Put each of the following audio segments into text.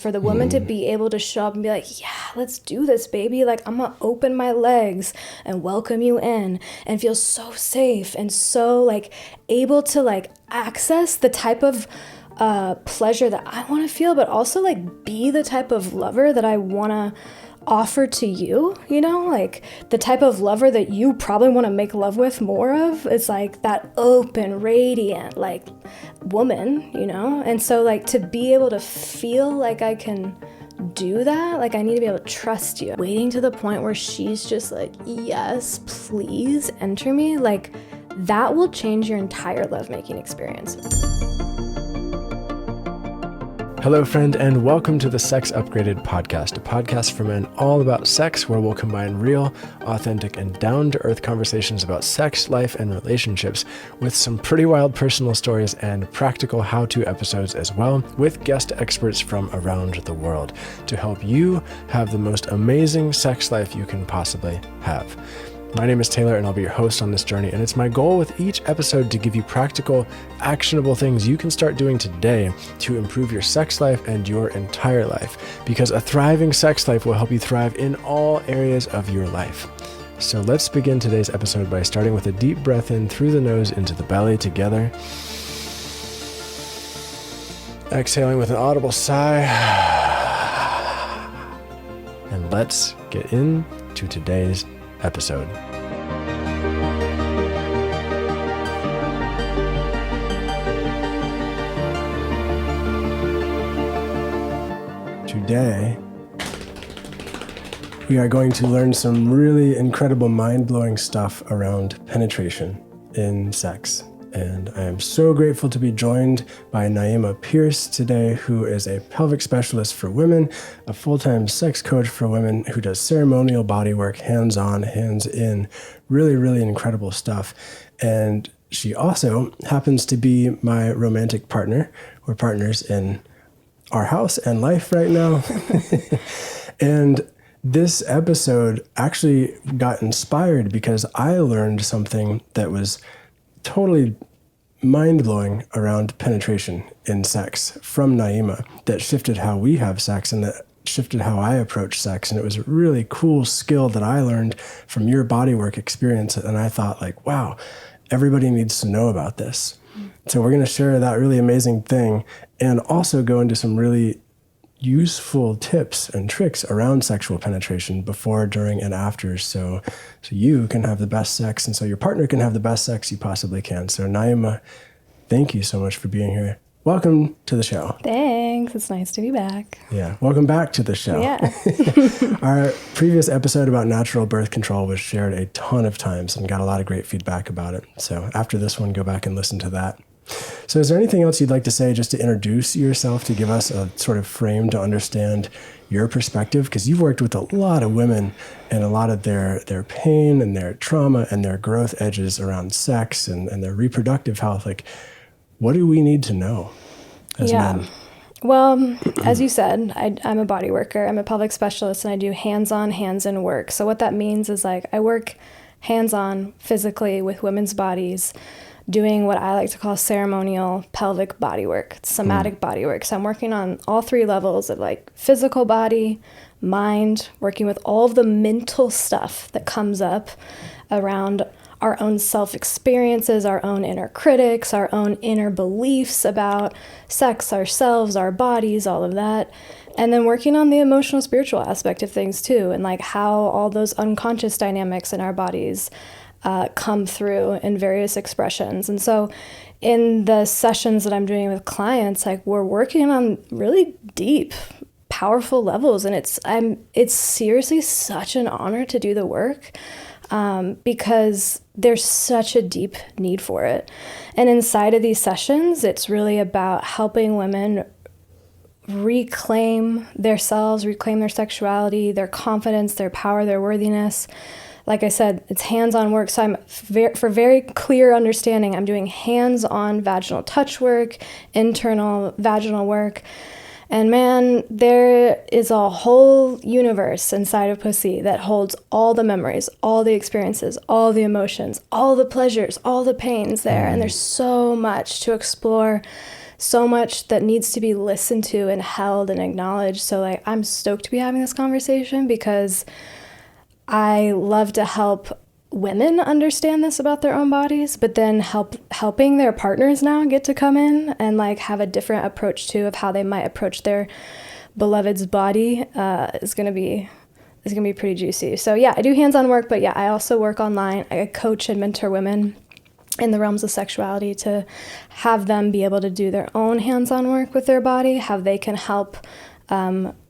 For the woman to be able to show up and be like, yeah, let's do this, baby. Like, I'm gonna open my legs and welcome you in and feel so safe and so like able to like access the type of pleasure that I want to feel, but also like be the type of lover that I want to offer to you, you know, like the type of lover that you probably want to make love with more of. It's like that open, radiant, like woman, you know? And so like to be able to feel like I can do that, like I need to be able to trust you. Waiting to the point where she's just like, yes, please enter me, like that will change your entire lovemaking experience. Hello, friend, and welcome to the Sex Upgraded podcast, a podcast for men all about sex, where we'll combine real, authentic, and down-to-earth conversations about sex, life, and relationships with some pretty wild personal stories and practical how-to episodes as well, with guest experts from around the world to help you have the most amazing sex life you can possibly have. My name is Taylor, and I'll be your host on this journey, and it's my goal with each episode to give you practical, actionable things you can start doing today to improve your sex life and your entire life, because a thriving sex life will help you thrive in all areas of your life. So let's begin today's episode by starting with a deep breath in through the nose into the belly together. Exhaling with an audible sigh. And let's get into today's episode. Today, we are going to learn some really incredible, mind-blowing stuff around penetration in sex. And I am so grateful to be joined by Naema Pierce today, who is a pelvic specialist for women, a full-time sex coach for women who does ceremonial bodywork, hands-on, hands-in, really, really incredible stuff. And she also happens to be my romantic partner. We're partners in our house and life right now. And this episode actually got inspired because I learned something that was totally mind-blowing around penetration in sex from Naema that shifted how we have sex and that shifted how I approach sex. And it was a really cool skill that I learned from your bodywork experience. And I thought like, wow, everybody needs to know about this. So we're going to share that really amazing thing and also go into some really useful tips and tricks around sexual penetration before, during, and after, so you can have the best sex and so your partner can have the best sex you possibly can. So Naema, thank you so much for being here. Welcome to the show. Thanks. It's nice to be back. Yeah. Welcome back to the show. Yeah. Our previous episode about natural birth control was shared a ton of times and got a lot of great feedback about it. So after this one, go back and listen to that. So is there anything else you'd like to say just to introduce yourself, to give us a sort of frame to understand your perspective? Because you've worked with a lot of women and a lot of their pain and their trauma and their growth edges around sex and their reproductive health. Like, what do we need to know as men? Well, as you said, I'm a body worker. I'm a pelvic specialist, and I do hands-on, hands-in work. So what that means is like I work hands-on physically with women's bodies, doing what I like to call ceremonial pelvic bodywork, somatic bodywork. So I'm working on all three levels of like physical body, mind, working with all of the mental stuff that comes up around our own self-experiences, our own inner critics, our own inner beliefs about sex, ourselves, our bodies, all of that. And then working on the emotional, spiritual aspect of things too, and like how all those unconscious dynamics in our bodies come through in various expressions. And so in the sessions that I'm doing with clients, like we're working on really deep, powerful levels. And it's seriously such an honor to do the work because there's such a deep need for it. And inside of these sessions, it's really about helping women reclaim themselves, reclaim their sexuality, their confidence, their power, their worthiness. Like I said, it's hands-on work. So for very clear understanding, I'm doing hands-on vaginal touch work, internal vaginal work. And man, there is a whole universe inside of pussy that holds all the memories, all the experiences, all the emotions, all the pleasures, all the pains there. And there's so much to explore so much that needs to be listened to and held and acknowledged. So like, I'm stoked to be having this conversation because I love to help women understand this about their own bodies, but then helping their partners now get to come in and like have a different approach too of how they might approach their beloved's body is gonna be pretty juicy. So yeah, I do hands-on work, but yeah, I also work online. I coach and mentor women in the realms of sexuality to have them be able to do their own hands-on work with their body, how they can help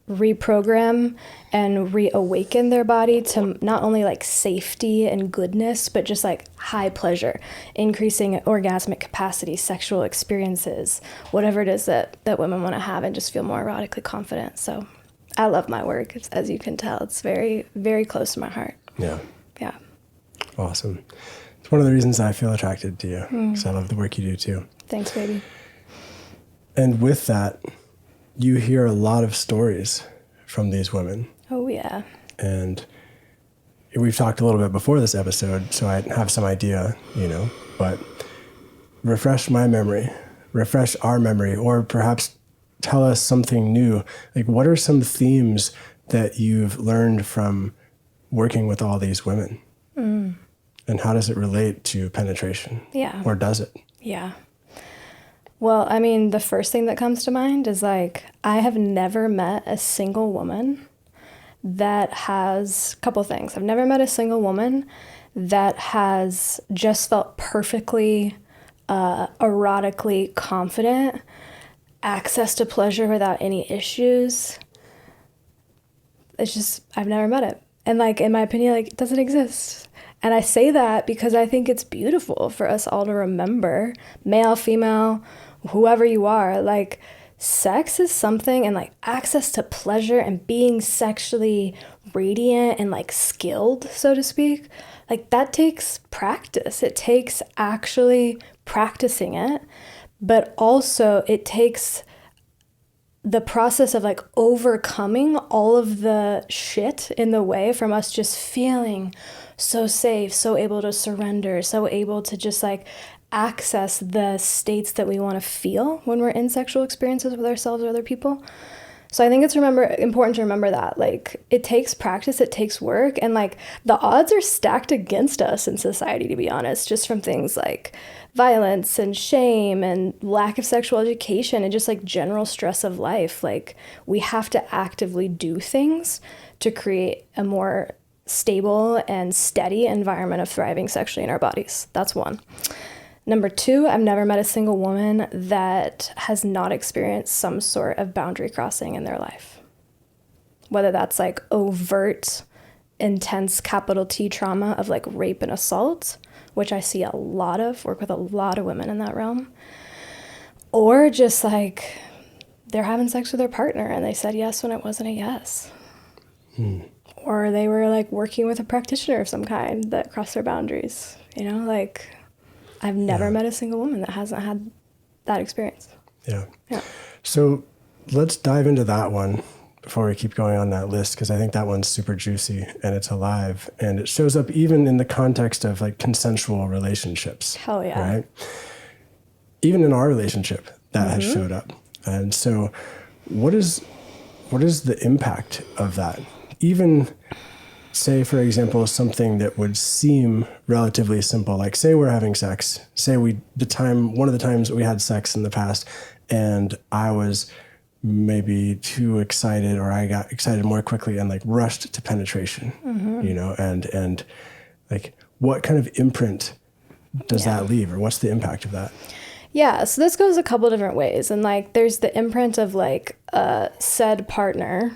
reprogram and reawaken their body to not only like safety and goodness, but just like high pleasure, increasing orgasmic capacity, sexual experiences, whatever it is that women want to have and just feel more erotically confident. So I love my work, as you can tell. It's very, very close to my heart. Yeah. Yeah. Awesome. It's one of the reasons I feel attracted to you, because I love the work you do too. Thanks, baby. And with that, you hear a lot of stories from these women. Oh, yeah. And we've talked a little bit before this episode, so I have some idea, but refresh my memory, refresh our memory, or perhaps tell us something new. Like, what are some themes that you've learned from working with all these women? And how does it relate to penetration? Yeah. Or does it? Yeah. Well, I mean, the first thing that comes to mind is like, I have never met a single woman that has a couple things. I've never met a single woman that has just felt perfectly erotically confident, access to pleasure without any issues. It's just, I've never met it. And like, in my opinion, like, it doesn't exist. And I say that because I think it's beautiful for us all to remember, male, female, whoever you are, like, sex is something, and like access to pleasure and being sexually radiant and like skilled, so to speak, like that takes practice. It takes actually practicing it, but also it takes the process of like overcoming all of the shit in the way from us just feeling so safe, so able to surrender, so able to just like access the states that we want to feel when we're in sexual experiences with ourselves or other people. So I think it's important to remember that, like, it takes practice, it takes work, and like the odds are stacked against us in society, to be honest, just from things like violence and shame and lack of sexual education and just like general stress of life. Like, we have to actively do things to create a more stable and steady environment of thriving sexually in our bodies. That's one. Number two, I've never met a single woman that has not experienced some sort of boundary crossing in their life. Whether that's like overt, intense capital T trauma of like rape and assault, which I see a lot of, work with a lot of women in that realm, or just like they're having sex with their partner and they said yes when it wasn't a yes. Or they were like working with a practitioner of some kind that crossed their boundaries, like I've never met a single woman that hasn't had that experience. Yeah. Yeah. So let's dive into that one before we keep going on that list, because I think that one's super juicy and it's alive and it shows up even in the context of like consensual relationships. Hell yeah. Right? Even in our relationship that has showed up. And so what is the impact of that? Even say, for example, something that would seem relatively simple, like say we're having sex, say one of the times we had sex in the past and I was maybe too excited, or I got excited more quickly and like rushed to penetration, and like what kind of imprint does that leave, or what's the impact of that? Yeah, so this goes a couple different ways. And like there's the imprint of like said partner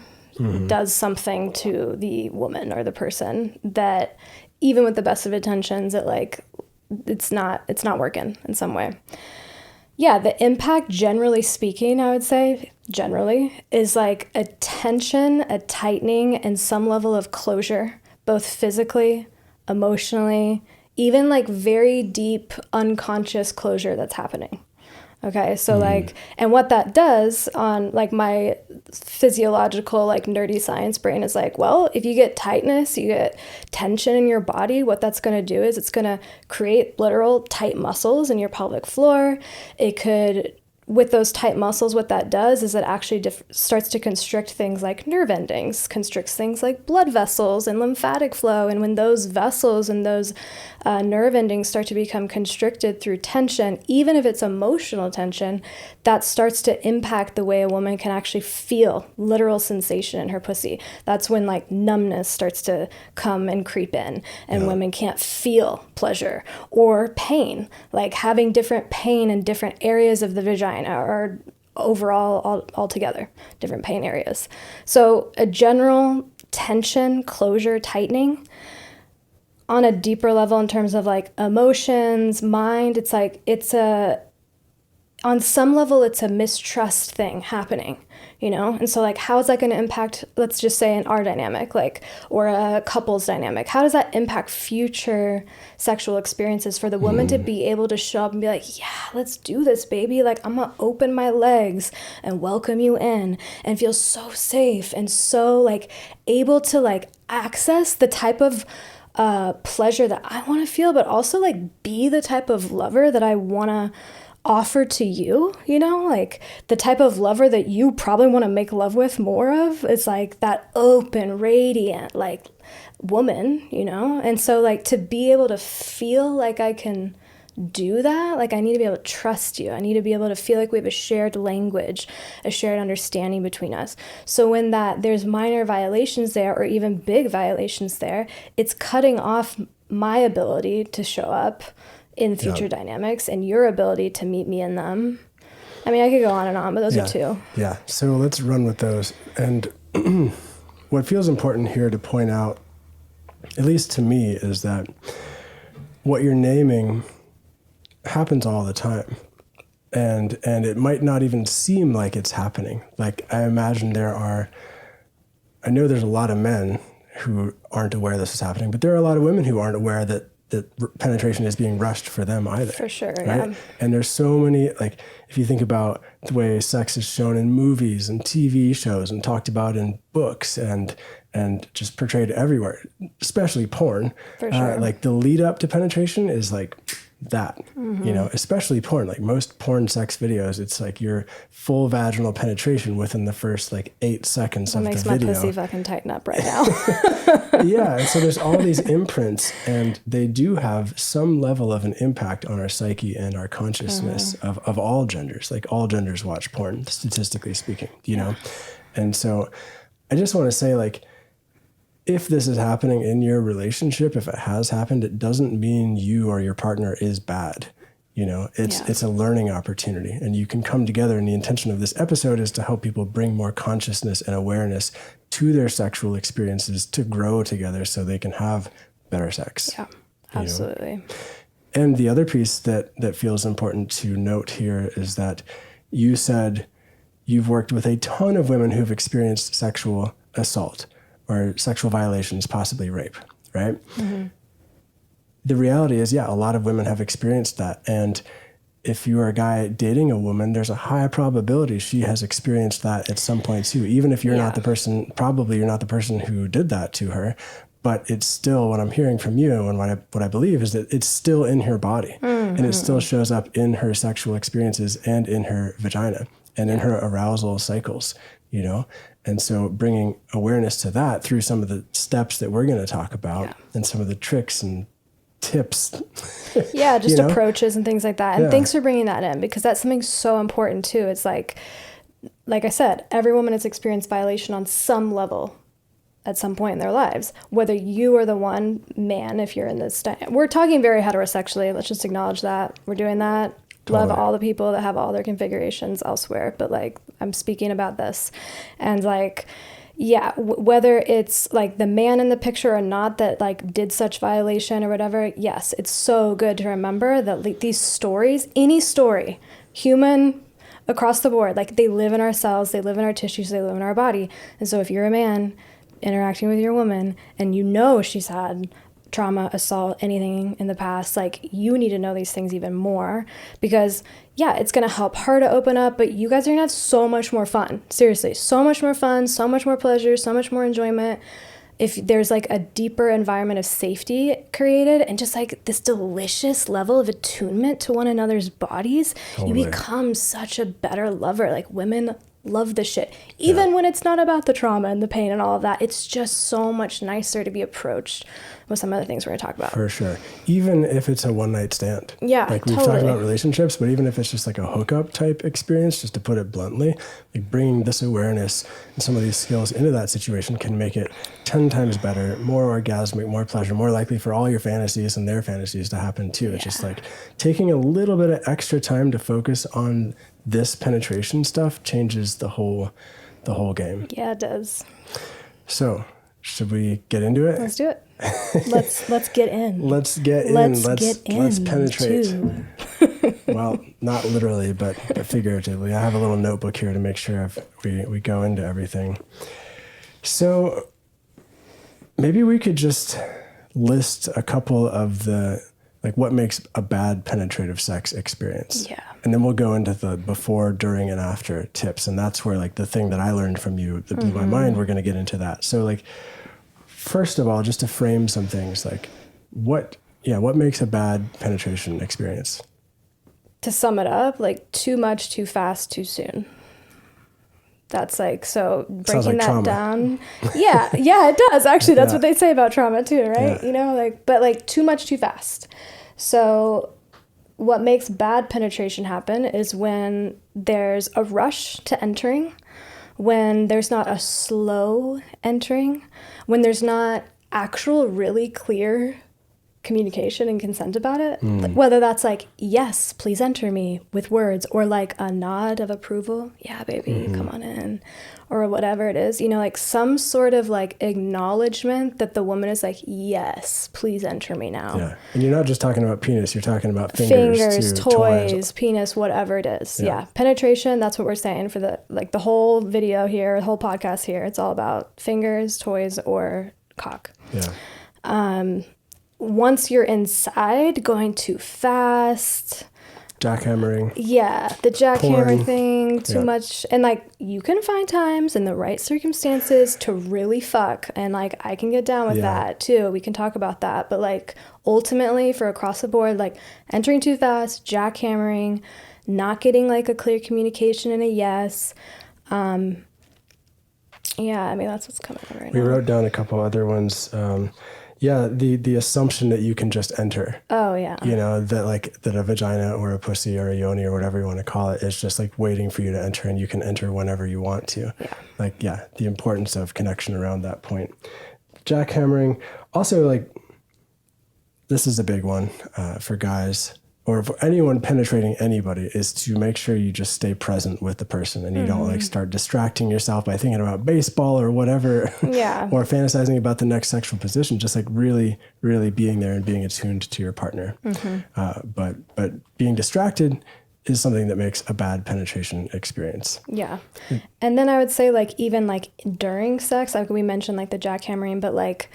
does something to the woman or the person that even with the best of intentions, it's not working in some way. Yeah, the impact, generally speaking, I would say, is like a tension, a tightening, and some level of closure, both physically, emotionally, even like very deep unconscious closure that's happening. Okay, so and what that does on like my physiological, like nerdy science brain is like, well, if you get tightness, you get tension in your body, what that's going to do is it's going to create literal tight muscles in your pelvic floor. It could with those tight muscles, what that does is it actually starts to constrict things like nerve endings, constricts things like blood vessels and lymphatic flow. And when those vessels and those nerve endings start to become constricted through tension, even if it's emotional tension, that starts to impact the way a woman can actually feel literal sensation in her pussy. That's when like numbness starts to come and creep in, and women can't feel pleasure or pain, like having different pain in different areas of the vagina or overall altogether different pain areas. So a general tension, closure, tightening on a deeper level in terms of like emotions, mind, it's like on some level it's a mistrust thing happening, you know? And so like, how is that going to impact, let's just say in our dynamic, like, or a couple's dynamic? How does that impact future sexual experiences for the woman to be able to show up and be like, yeah, let's do this, baby. Like, I'm going to open my legs and welcome you in and feel so safe and so like able to like access the type of pleasure that I want to feel, but also like be the type of lover that I want to offer to you, you know, like the type of lover that you probably want to make love with more of. It's like that open, radiant, like woman, you know? And so like to be able to feel like I can do that, like I need to be able to trust you. I need to be able to feel like we have a shared language, a shared understanding between us. So when there's minor violations there or even big violations there, it's cutting off my ability to show up in future dynamics and your ability to meet me in them. I mean, I could go on and on, but those are two. Yeah. So let's run with those. And what feels important here to point out, at least to me, is that what you're naming happens all the time. And it might not even seem like it's happening. Like I imagine I know there's a lot of men who aren't aware this is happening, but there are a lot of women who aren't aware that penetration is being rushed for them either. For sure, right? Yeah. And there's so many, like, if you think about the way sex is shown in movies and TV shows and talked about in books and just portrayed everywhere, especially porn. For sure. Like the lead up to penetration is like that, you know, especially porn. Like most porn sex videos, it's like your full vaginal penetration within the first like 8 seconds of the video. That makes my pussy fucking tighten up right now. Yeah, and so there's all these imprints, and they do have some level of an impact on our psyche and our consciousness of all genders. Like all genders watch porn, statistically speaking, you know? And so I just want to say, like, if this is happening in your relationship, if it has happened, it doesn't mean you or your partner is bad. You know, it's a learning opportunity, and you can come together. And the intention of this episode is to help people bring more consciousness and awareness to their sexual experiences, to grow together so they can have better sex. Yeah, absolutely. You know? And the other piece that feels important to note here is that you said you've worked with a ton of women who've experienced sexual assault or sexual violations, possibly rape, right? Mm-hmm. The reality is, a lot of women have experienced that. And if you are a guy dating a woman, there's a high probability she has experienced that at some point too. Even if you're not the person, probably you're not the person who did that to her, but it's still, what I'm hearing from you and what I believe is that it's still in her body, and it still shows up in her sexual experiences and in her vagina and in her arousal cycles, you know? And so bringing awareness to that through some of the steps that we're going to talk about and some of the tricks and tips. Just approaches and things like that. And thanks for bringing that in, because that's something so important too. It's like I said, every woman has experienced violation on some level at some point in their lives, whether you are the one man, if you're in this, we're talking very heterosexually. Let's just acknowledge that we're doing that. Totally. Love all the people that have all their configurations elsewhere, but like I'm speaking about this, and like, whether it's like the man in the picture or not that like did such violation or whatever, yes, it's so good to remember that like these stories, any story, human across the board, like they live in our cells, they live in our tissues, they live in our body. And so if you're a man interacting with your woman and you know she's had trauma, assault, anything in the past, like you need to know these things even more, because it's going to help her to open up, but you guys are going to have so much more fun. Seriously, so much more fun, so much more pleasure, so much more enjoyment. if there's like a deeper environment of safety created and just like this delicious level of attunement to one another's bodies, Totally. you become such a better lover. Like women love this shit. Even when it's not about the trauma and the pain and all of that, it's just so much nicer to be approached with some of the things we're going to talk about. For sure. Even if it's a one-night stand. Yeah, like we've totally. talked about relationships, but even if it's just like a hookup type experience, just to put it bluntly, like bringing this awareness and some of these skills into that situation can make it 10 times better, more orgasmic, more pleasure, more likely for all your fantasies and their fantasies to happen too. It's just like taking a little bit of extra time to focus on this penetration stuff changes the whole game. Yeah, it does. So, should we get into it? Let's do it. Let's get in. Let's get in. Let's penetrate. Well, not literally, but figuratively. I have a little notebook here to make sure we go into everything. So maybe we could just list a couple of the, like, what makes a bad penetrative sex experience. Yeah. And then we'll go into the before, during, and after tips. And that's where, like, the thing that I learned from you that blew my mind, we're going to get into that. So, like, first of all, just to frame some things, like, what makes a bad penetration experience? To sum it up, like too much, too fast, too soon. That's like, so breaking like that trauma. down. Yeah, it does. Actually, that's what they say about trauma too, right? Yeah. You know, like, but like too much, too fast. So what makes bad penetration happen is when there's a rush to entering, when there's not a slow entering, when there's not actual really clear communication and consent about it. Whether that's like, yes, please enter me with words, or like a nod of approval. Yeah, baby, come on in. Or whatever it is, you know, like some sort of like acknowledgement that the woman is like, yes, please enter me now. Yeah. And you're not just talking about penis, you're talking about fingers too, toys, penis, whatever it is. Yeah. Penetration, that's what we're saying for the whole video here, the whole podcast here. It's all about fingers, toys, or cock. Yeah. Once you're inside, going too fast. Jackhammering. Yeah, the jackhammer Porn. thing, too much. And like, you can find times in the right circumstances to really fuck. And like, I can get down with that too. We can talk about that. But like, ultimately, for across the board, like entering too fast, jackhammering, not getting like a clear communication and a yes. Yeah, I mean, that's what's coming up right now. We wrote down a couple other ones. The assumption that you can just enter. Oh, yeah. You know, that a vagina or a pussy or a yoni or whatever you want to call it is just like waiting for you to enter, and you can enter whenever you want to. Yeah. The importance of connection around that point. Jackhammering. Also, like, this is a big one for guys, or for anyone penetrating anybody, is to make sure you just stay present with the person and you don't like start distracting yourself by thinking about baseball or whatever. Yeah. Or fantasizing about the next sexual position. Just like really, really being there and being attuned to your partner. But being distracted is something that makes a bad penetration experience. Yeah. And then I would say like even like during sex, like we mentioned like the jackhammering, but like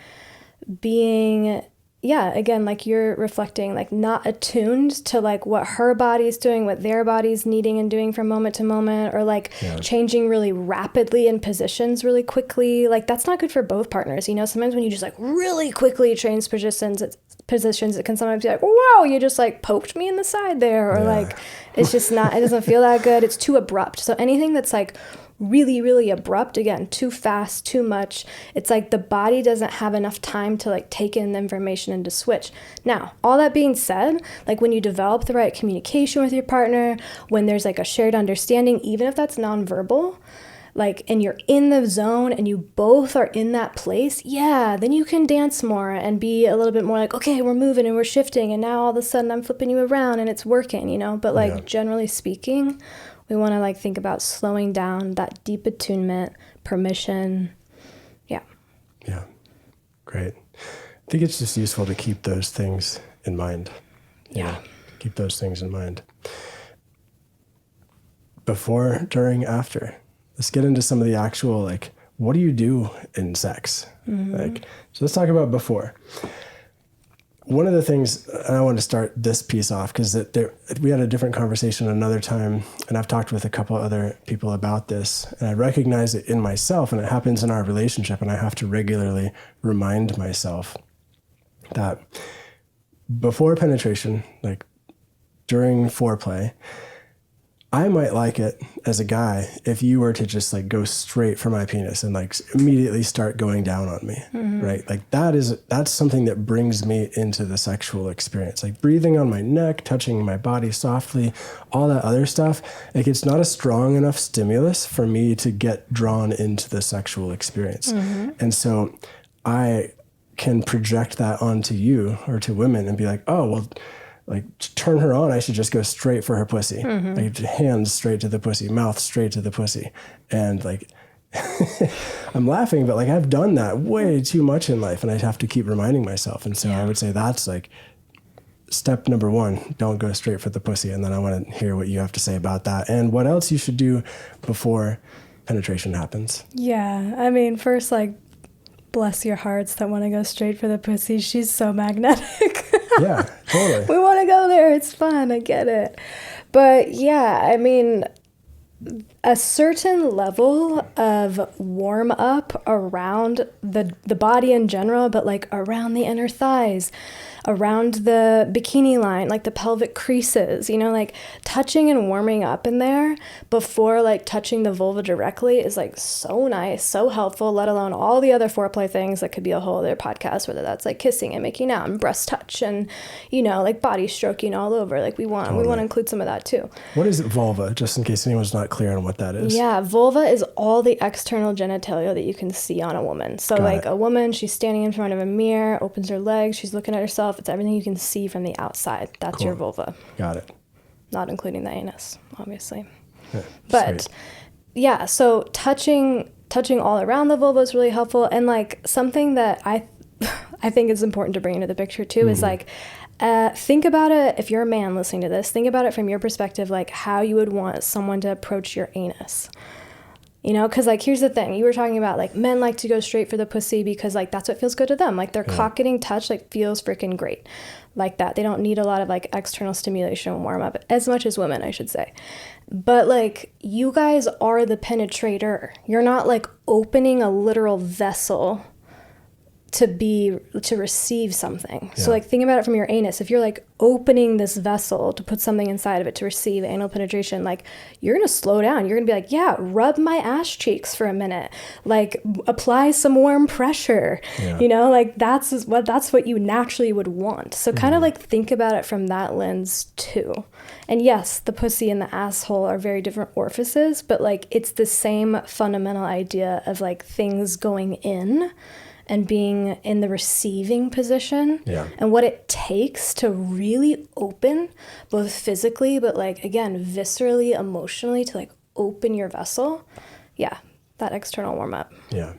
being... Yeah, again, like you're reflecting, like not attuned to like what her body's doing, what their body's needing and doing from moment to moment, or like changing really rapidly in positions really quickly. Like that's not good for both partners. You know, sometimes when you just like really quickly change positions, it can sometimes be like, whoa, you just like poked me in the side there. Or like, it's just not, it doesn't feel that good. It's too abrupt. So anything that's like really, really abrupt, again, too fast, too much. It's like the body doesn't have enough time to like take in the information and to switch. Now, all that being said, like when you develop the right communication with your partner, when there's like a shared understanding, even if that's nonverbal, like, and you're in the zone and you both are in that place, then you can dance more and be a little bit more like, okay, we're moving and we're shifting, and now all of a sudden I'm flipping you around and it's working, you know? But like generally speaking, we want to like think about slowing down, that deep attunement, permission. Yeah. Great. I think it's just useful to keep those things in mind. Keep those things in mind. Before, during, after. Let's get into some of the actual, like, what do you do in sex? Like, so let's talk about before. one of the things, and I want to start this piece off because we had a different conversation another time, and I've talked with a couple other people about this, and I recognize it in myself, and it happens in our relationship, and I have to regularly remind myself that before penetration, like during foreplay, I might like it as a guy if you were to just like go straight for my penis and like immediately start going down on me, right? Like that's something that brings me into the sexual experience. Like breathing on my neck, touching my body softly, all that other stuff. Like it's not a strong enough stimulus for me to get drawn into the sexual experience. And so I can project that onto you or to women and be like, oh, well, like to turn her on, I should just go straight for her pussy. Like hands straight to the pussy, mouth straight to the pussy. And like, I'm laughing, but like I've done that way too much in life and I have to keep reminding myself. And so I would say that's like step number one, don't go straight for the pussy. And then I want to hear what you have to say about that and what else you should do before penetration happens. Yeah. I mean, first, like, bless your hearts that want to go straight for the pussy. She's so magnetic. Yeah, totally. We want to go there. It's fun. I get it. But yeah, I mean, a certain level of warm up around the body in general, but like around the inner thighs, around the bikini line, like the pelvic creases, you know, like touching and warming up in there before like touching the vulva directly is like so nice, so helpful, let alone all the other foreplay things that could be a whole other podcast, whether that's like kissing and making out and breast touch and, you know, like body stroking all over. Like we want to include some of that too. What is vulva, just in case anyone's not clear on what that is? Yeah, vulva is all the external genitalia that you can see on a woman. So like a woman, she's standing in front of a mirror, opens her legs, she's looking at herself. It's everything you can see from the outside. That's your vulva. Got it. Not including the anus, obviously. Yeah, but sweet. Yeah, so touching all around the vulva is really helpful. And like something that I think is important to bring into the picture too is like, think about it, if you're a man listening to this, think about it from your perspective, like how you would want someone to approach your anus. You know, because like here's the thing, you were talking about like men like to go straight for the pussy because like that's what feels good to them, like their cock getting touched like feels freaking great like that. They don't need a lot of like external stimulation and warm up, as much as women, I should say. But like you guys are the penetrator. You're not like opening a literal vessel to receive something. So like think about it from your anus. If you're like opening this vessel to put something inside of it to receive anal penetration, like you're gonna slow down. You're gonna be like, yeah, rub my ass cheeks for a minute, like apply some warm pressure. You know, like that's what you naturally would want. So kind of like think about it from that lens too. And yes, the pussy and the asshole are very different orifices, but like it's the same fundamental idea of like things going in and being in the receiving position and what it takes to really open, both physically, but like, again, viscerally, emotionally, to like open your vessel. Yeah, that external warm up. Yeah,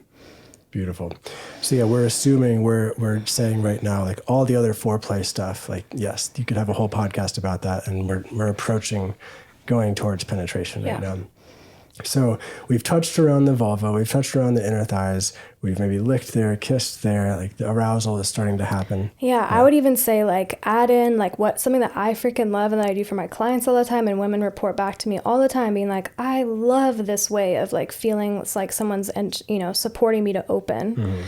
beautiful. So yeah, we're assuming, we're saying right now, like all the other foreplay stuff, like yes, you could have a whole podcast about that, and we're approaching going towards penetration right now. So we've touched around the vulva, we've touched around the inner thighs, we've maybe licked there, kissed there, like the arousal is starting to happen. Yeah, I would even say like add in like something that I freaking love and that I do for my clients all the time, and women report back to me all the time being like, I love this way of like feeling it's like someone's, you know, supporting me to open.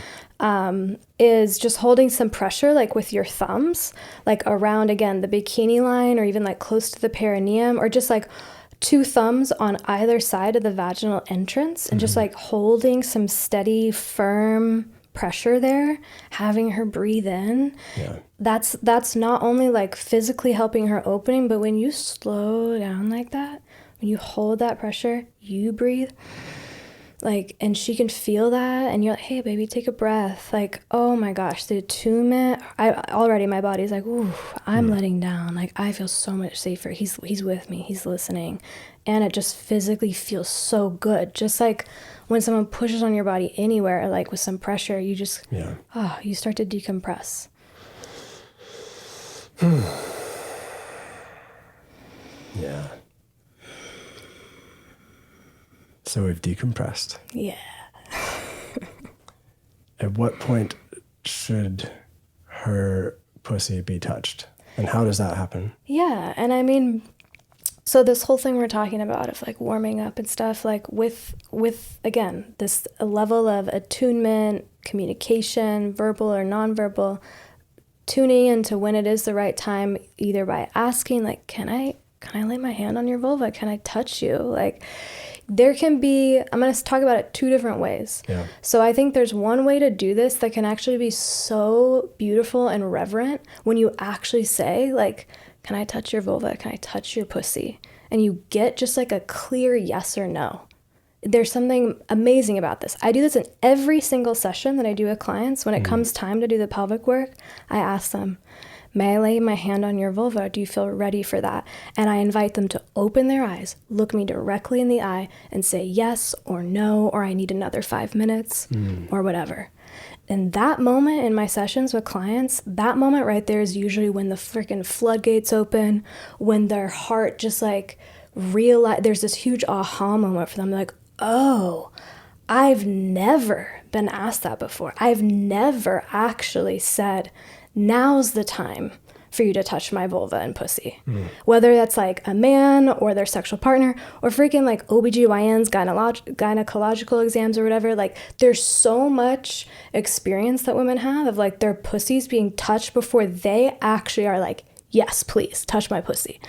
Is just holding some pressure like with your thumbs, like around, again, the bikini line or even like close to the perineum, or just like 2 thumbs on either side of the vaginal entrance and just like holding some steady, firm pressure there, having her breathe in. That's not only like physically helping her opening, but when you slow down like that, when you hold that pressure, you breathe. Like, and she can feel that, and you're like, hey, baby, take a breath. Like, oh my gosh, the attunement. Already my body's like, ooh, I'm letting down. Like, I feel so much safer. He's with me. He's listening. And it just physically feels so good. Just like when someone pushes on your body anywhere, like with some pressure, you just, you start to decompress. Yeah. So we've decompressed. Yeah. At what point should her pussy be touched? And how does that happen? Yeah. And I mean, so this whole thing we're talking about of like warming up and stuff, like with again, this level of attunement, communication, verbal or nonverbal, tuning into when it is the right time, either by asking like, can I lay my hand on your vulva? Can I touch you? Like, there can be, I'm going to talk about it two different ways. Yeah. So I think there's one way to do this that can actually be so beautiful and reverent when you actually say like, can I touch your vulva? Can I touch your pussy? And you get just like a clear yes or no. There's something amazing about this. I do this in every single session that I do with clients. When it comes time to do the pelvic work, I ask them, may I lay my hand on your vulva? Do you feel ready for that? And I invite them to open their eyes, look me directly in the eye, and say yes or no, or I need another 5 minutes, or whatever. And that moment in my sessions with clients, that moment right there is usually when the freaking floodgates open, when their heart just like realize, there's this huge aha moment for them. Like, oh, I've never been asked that before. I've never actually said, now's the time for you to touch my vulva and pussy. Whether that's like a man or their sexual partner or freaking like OBGYNs, gynecological exams or whatever. Like there's so much experience that women have of like their pussies being touched before they actually are like, yes, please touch my pussy.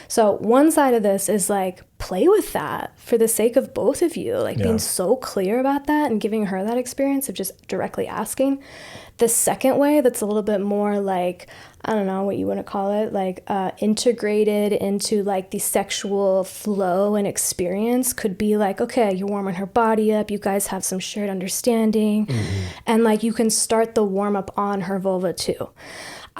So one side of this is like, play with that for the sake of both of you, like being so clear about that and giving her that experience of just directly asking. The second way that's a little bit more like, I don't know what you want to call it, like integrated into like the sexual flow and experience could be like, okay, you're warming her body up. You guys have some shared understanding and like you can start the warm up on her vulva too.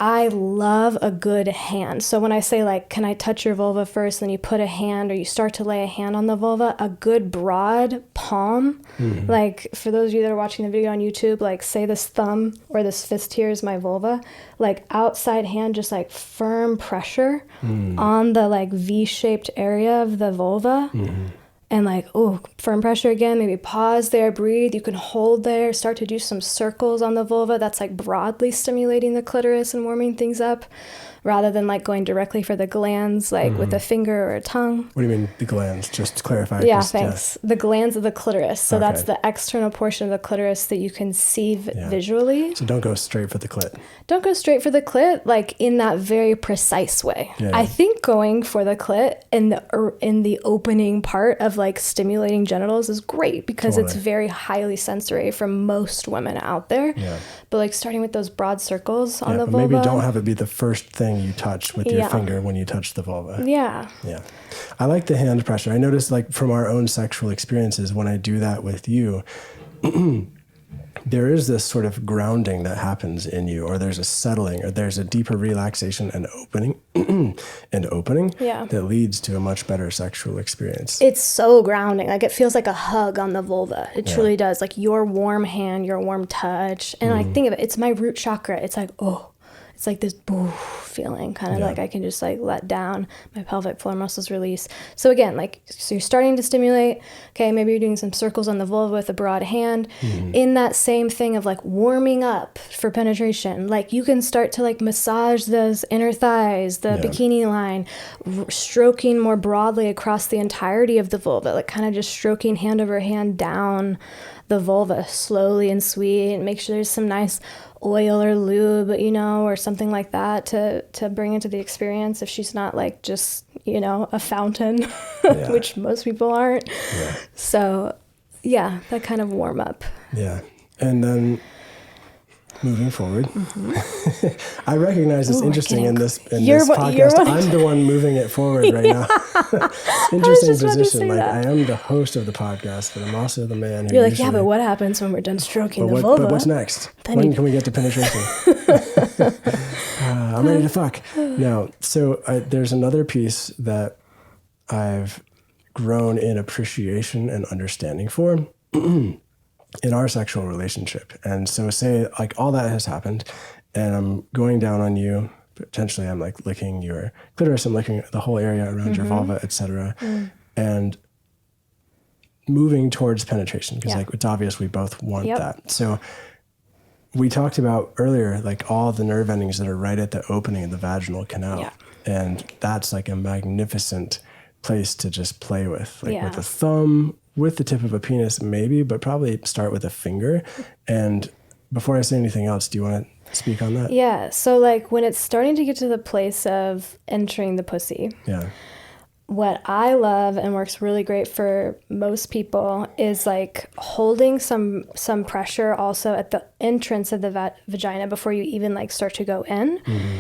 I love a good hand. So when I say like, can I touch your vulva first? Then you put a hand or you start to lay a hand on the vulva, a good broad palm. Like for those of you that are watching the video on YouTube, like say this thumb or this fist here is my vulva, like outside hand, just like firm pressure on the like V-shaped area of the vulva. And like, oh, firm pressure again, maybe pause there, breathe. You can hold there, start to do some circles on the vulva. That's like broadly stimulating the clitoris and warming things up rather than like going directly for the glands, like with a finger or a tongue. What do you mean the glands? Just to clarify. Yeah, thanks. The glands of the clitoris. So Okay. that's the external portion of the clitoris that you can see visually. So don't go straight for the clit. Don't go straight for the clit, like in that very precise way. Yeah. I think going for the clit in the opening part of like stimulating genitals is great because it's very highly sensory for most women out there. Yeah. But like starting with those broad circles on the but vulva. maybe don't have it be the first thing you touch with your finger when you touch the vulva. Yeah. Yeah. I like the hand pressure. I noticed like from our own sexual experiences, when I do that with you, there is this sort of grounding that happens in you, or there's a settling, or there's a deeper relaxation and opening that leads to a much better sexual experience. It's so grounding. Like it feels like a hug on the vulva. It truly does. Like your warm hand, your warm touch. And I think of it, it's my root chakra. It's like, oh, it's like this feeling, kind of like I can just like let down, my pelvic floor muscles release. So again, like, so you're starting to stimulate. Okay, maybe you're doing some circles on the vulva with a broad hand. In that same thing of like warming up for penetration, like you can start to like massage those inner thighs, the bikini line, stroking more broadly across the entirety of the vulva, like kind of just stroking hand over hand down the vulva slowly and sweet, and make sure there's some nice oil or lube, you know, or something like that to bring into the experience if she's not like just, you know, a fountain, which most people aren't. Yeah. So yeah, that kind of warm up. Yeah. And then moving forward, I recognize it's interesting in this podcast. I'm the one moving it forward right now. Interesting position. Like I am the host of the podcast, but I'm also the man who. You're like, yeah, but what happens when we're done stroking the vulva? But what's next? When can we get to penetration? I'm ready to fuck. No. So there's another piece that I've grown in appreciation and understanding for. In our sexual relationship. And so say like all that has happened and I'm going down on you, potentially I'm like licking your clitoris, I'm licking the whole area around your vulva, etc. And moving towards penetration because like it's obvious we both want that. So we talked about earlier, like all the nerve endings that are right at the opening of the vaginal canal. Yeah. And that's like a magnificent place to just play with, like Yeah. with a thumb, with the tip of a penis, maybe, but probably start with a finger. And before I say anything else, do you want to speak on that? Yeah. So like when it's starting to get to the place of entering the pussy, Yeah. what I love and works really great for most people is like holding some pressure also at the entrance of the vagina before you even like start to go in. Mm-hmm.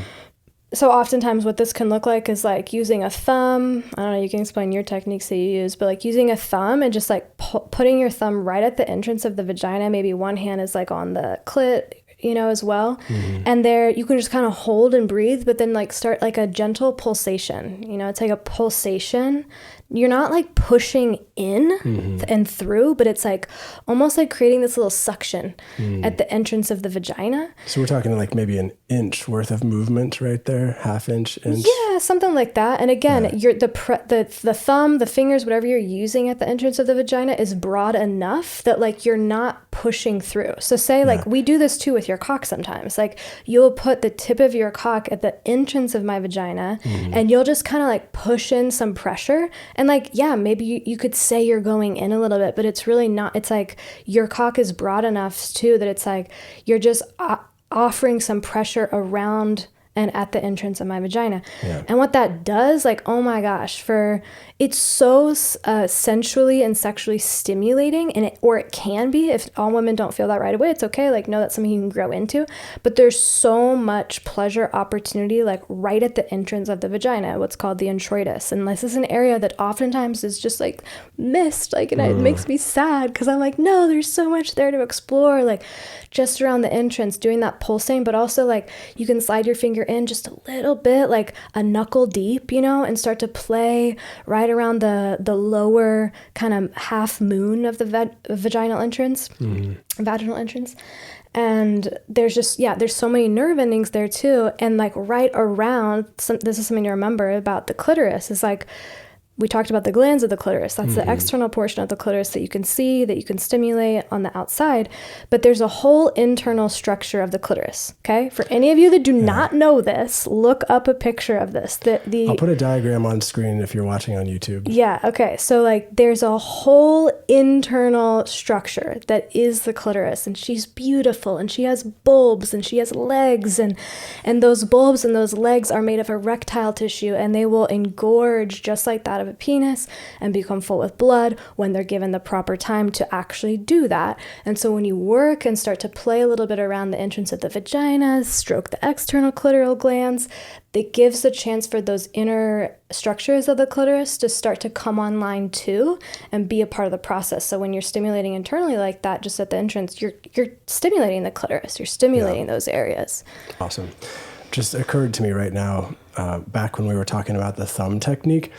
So oftentimes what this can look like is like using a thumb. I don't know, you can explain your techniques that you use, but like using a thumb and just like putting your thumb right at the entrance of the vagina. Maybe one hand is like on the clit, you know, as well. Mm-hmm. And there you can just kind of hold and breathe, but then like start like a gentle pulsation. You know, it's like a pulsation. You're not like pushing in and through, but it's like almost like creating this little suction at the entrance of the vagina. So we're talking like maybe an inch worth of movement right there, half inch. Yeah, something like that. And again, you're the thumb, the fingers, whatever you're using at the entrance of the vagina is broad enough that like you're not pushing through. So say like we do this too with your cock sometimes. Like you'll put the tip of your cock at the entrance of my vagina and you'll just kind of like push in some pressure. And like, yeah, maybe you could say you're going in a little bit, but it's really not. It's like your cock is broad enough too that it's like you're just offering some pressure around and at the entrance of my vagina. Yeah. And what that does, like, oh my gosh, it's so sensually and sexually stimulating, and it can be. If all women don't feel that right away, it's okay. Like, no, that's something you can grow into. But there's so much pleasure opportunity, like right at the entrance of the vagina, what's called the introitus. And this is an area that oftentimes is just like missed, like, and it makes me sad because I'm like, no, there's so much there to explore, like just around the entrance, doing that pulsing, but also like you can slide your finger in just a little bit, like a knuckle deep, you know, and start to play right around the lower kind of half moon of the vaginal entrance. And there's just, there's so many nerve endings there too. And like right around, this is something to remember about the clitoris, is like, we talked about the glands of the clitoris. That's the external portion of the clitoris that you can see, that you can stimulate on the outside. But there's a whole internal structure of the clitoris, okay? For any of you that do not know this, look up a picture of this. I'll put a diagram on screen if you're watching on YouTube. Yeah, okay. So like there's a whole internal structure that is the clitoris. And she's beautiful, and she has bulbs, and she has legs. And those bulbs and those legs are made of erectile tissue, and they will engorge just like that of a penis and become full with blood when they're given the proper time to actually do that. And so when you work and start to play a little bit around the entrance of the vagina, stroke the external clitoral glands, that gives the chance for those inner structures of the clitoris to start to come online too and be a part of the process. So when you're stimulating internally like that, just at the entrance, you're stimulating the clitoris, you're stimulating those areas. Awesome. Just occurred to me right now, back when we were talking about the thumb technique,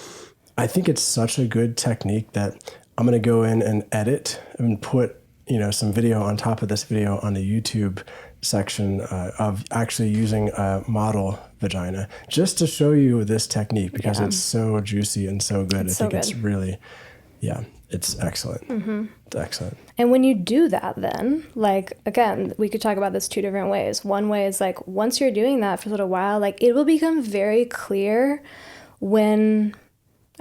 I think it's such a good technique that I'm going to go in and edit and put, some video on top of this video on the YouTube section of actually using a model vagina, just to show you this technique, because it's so juicy and so good. It's really, it's excellent. It's excellent. And when you do that, then, like, again, we could talk about this two different ways. One way is like, once you're doing that for a little while, like it will become very clear when...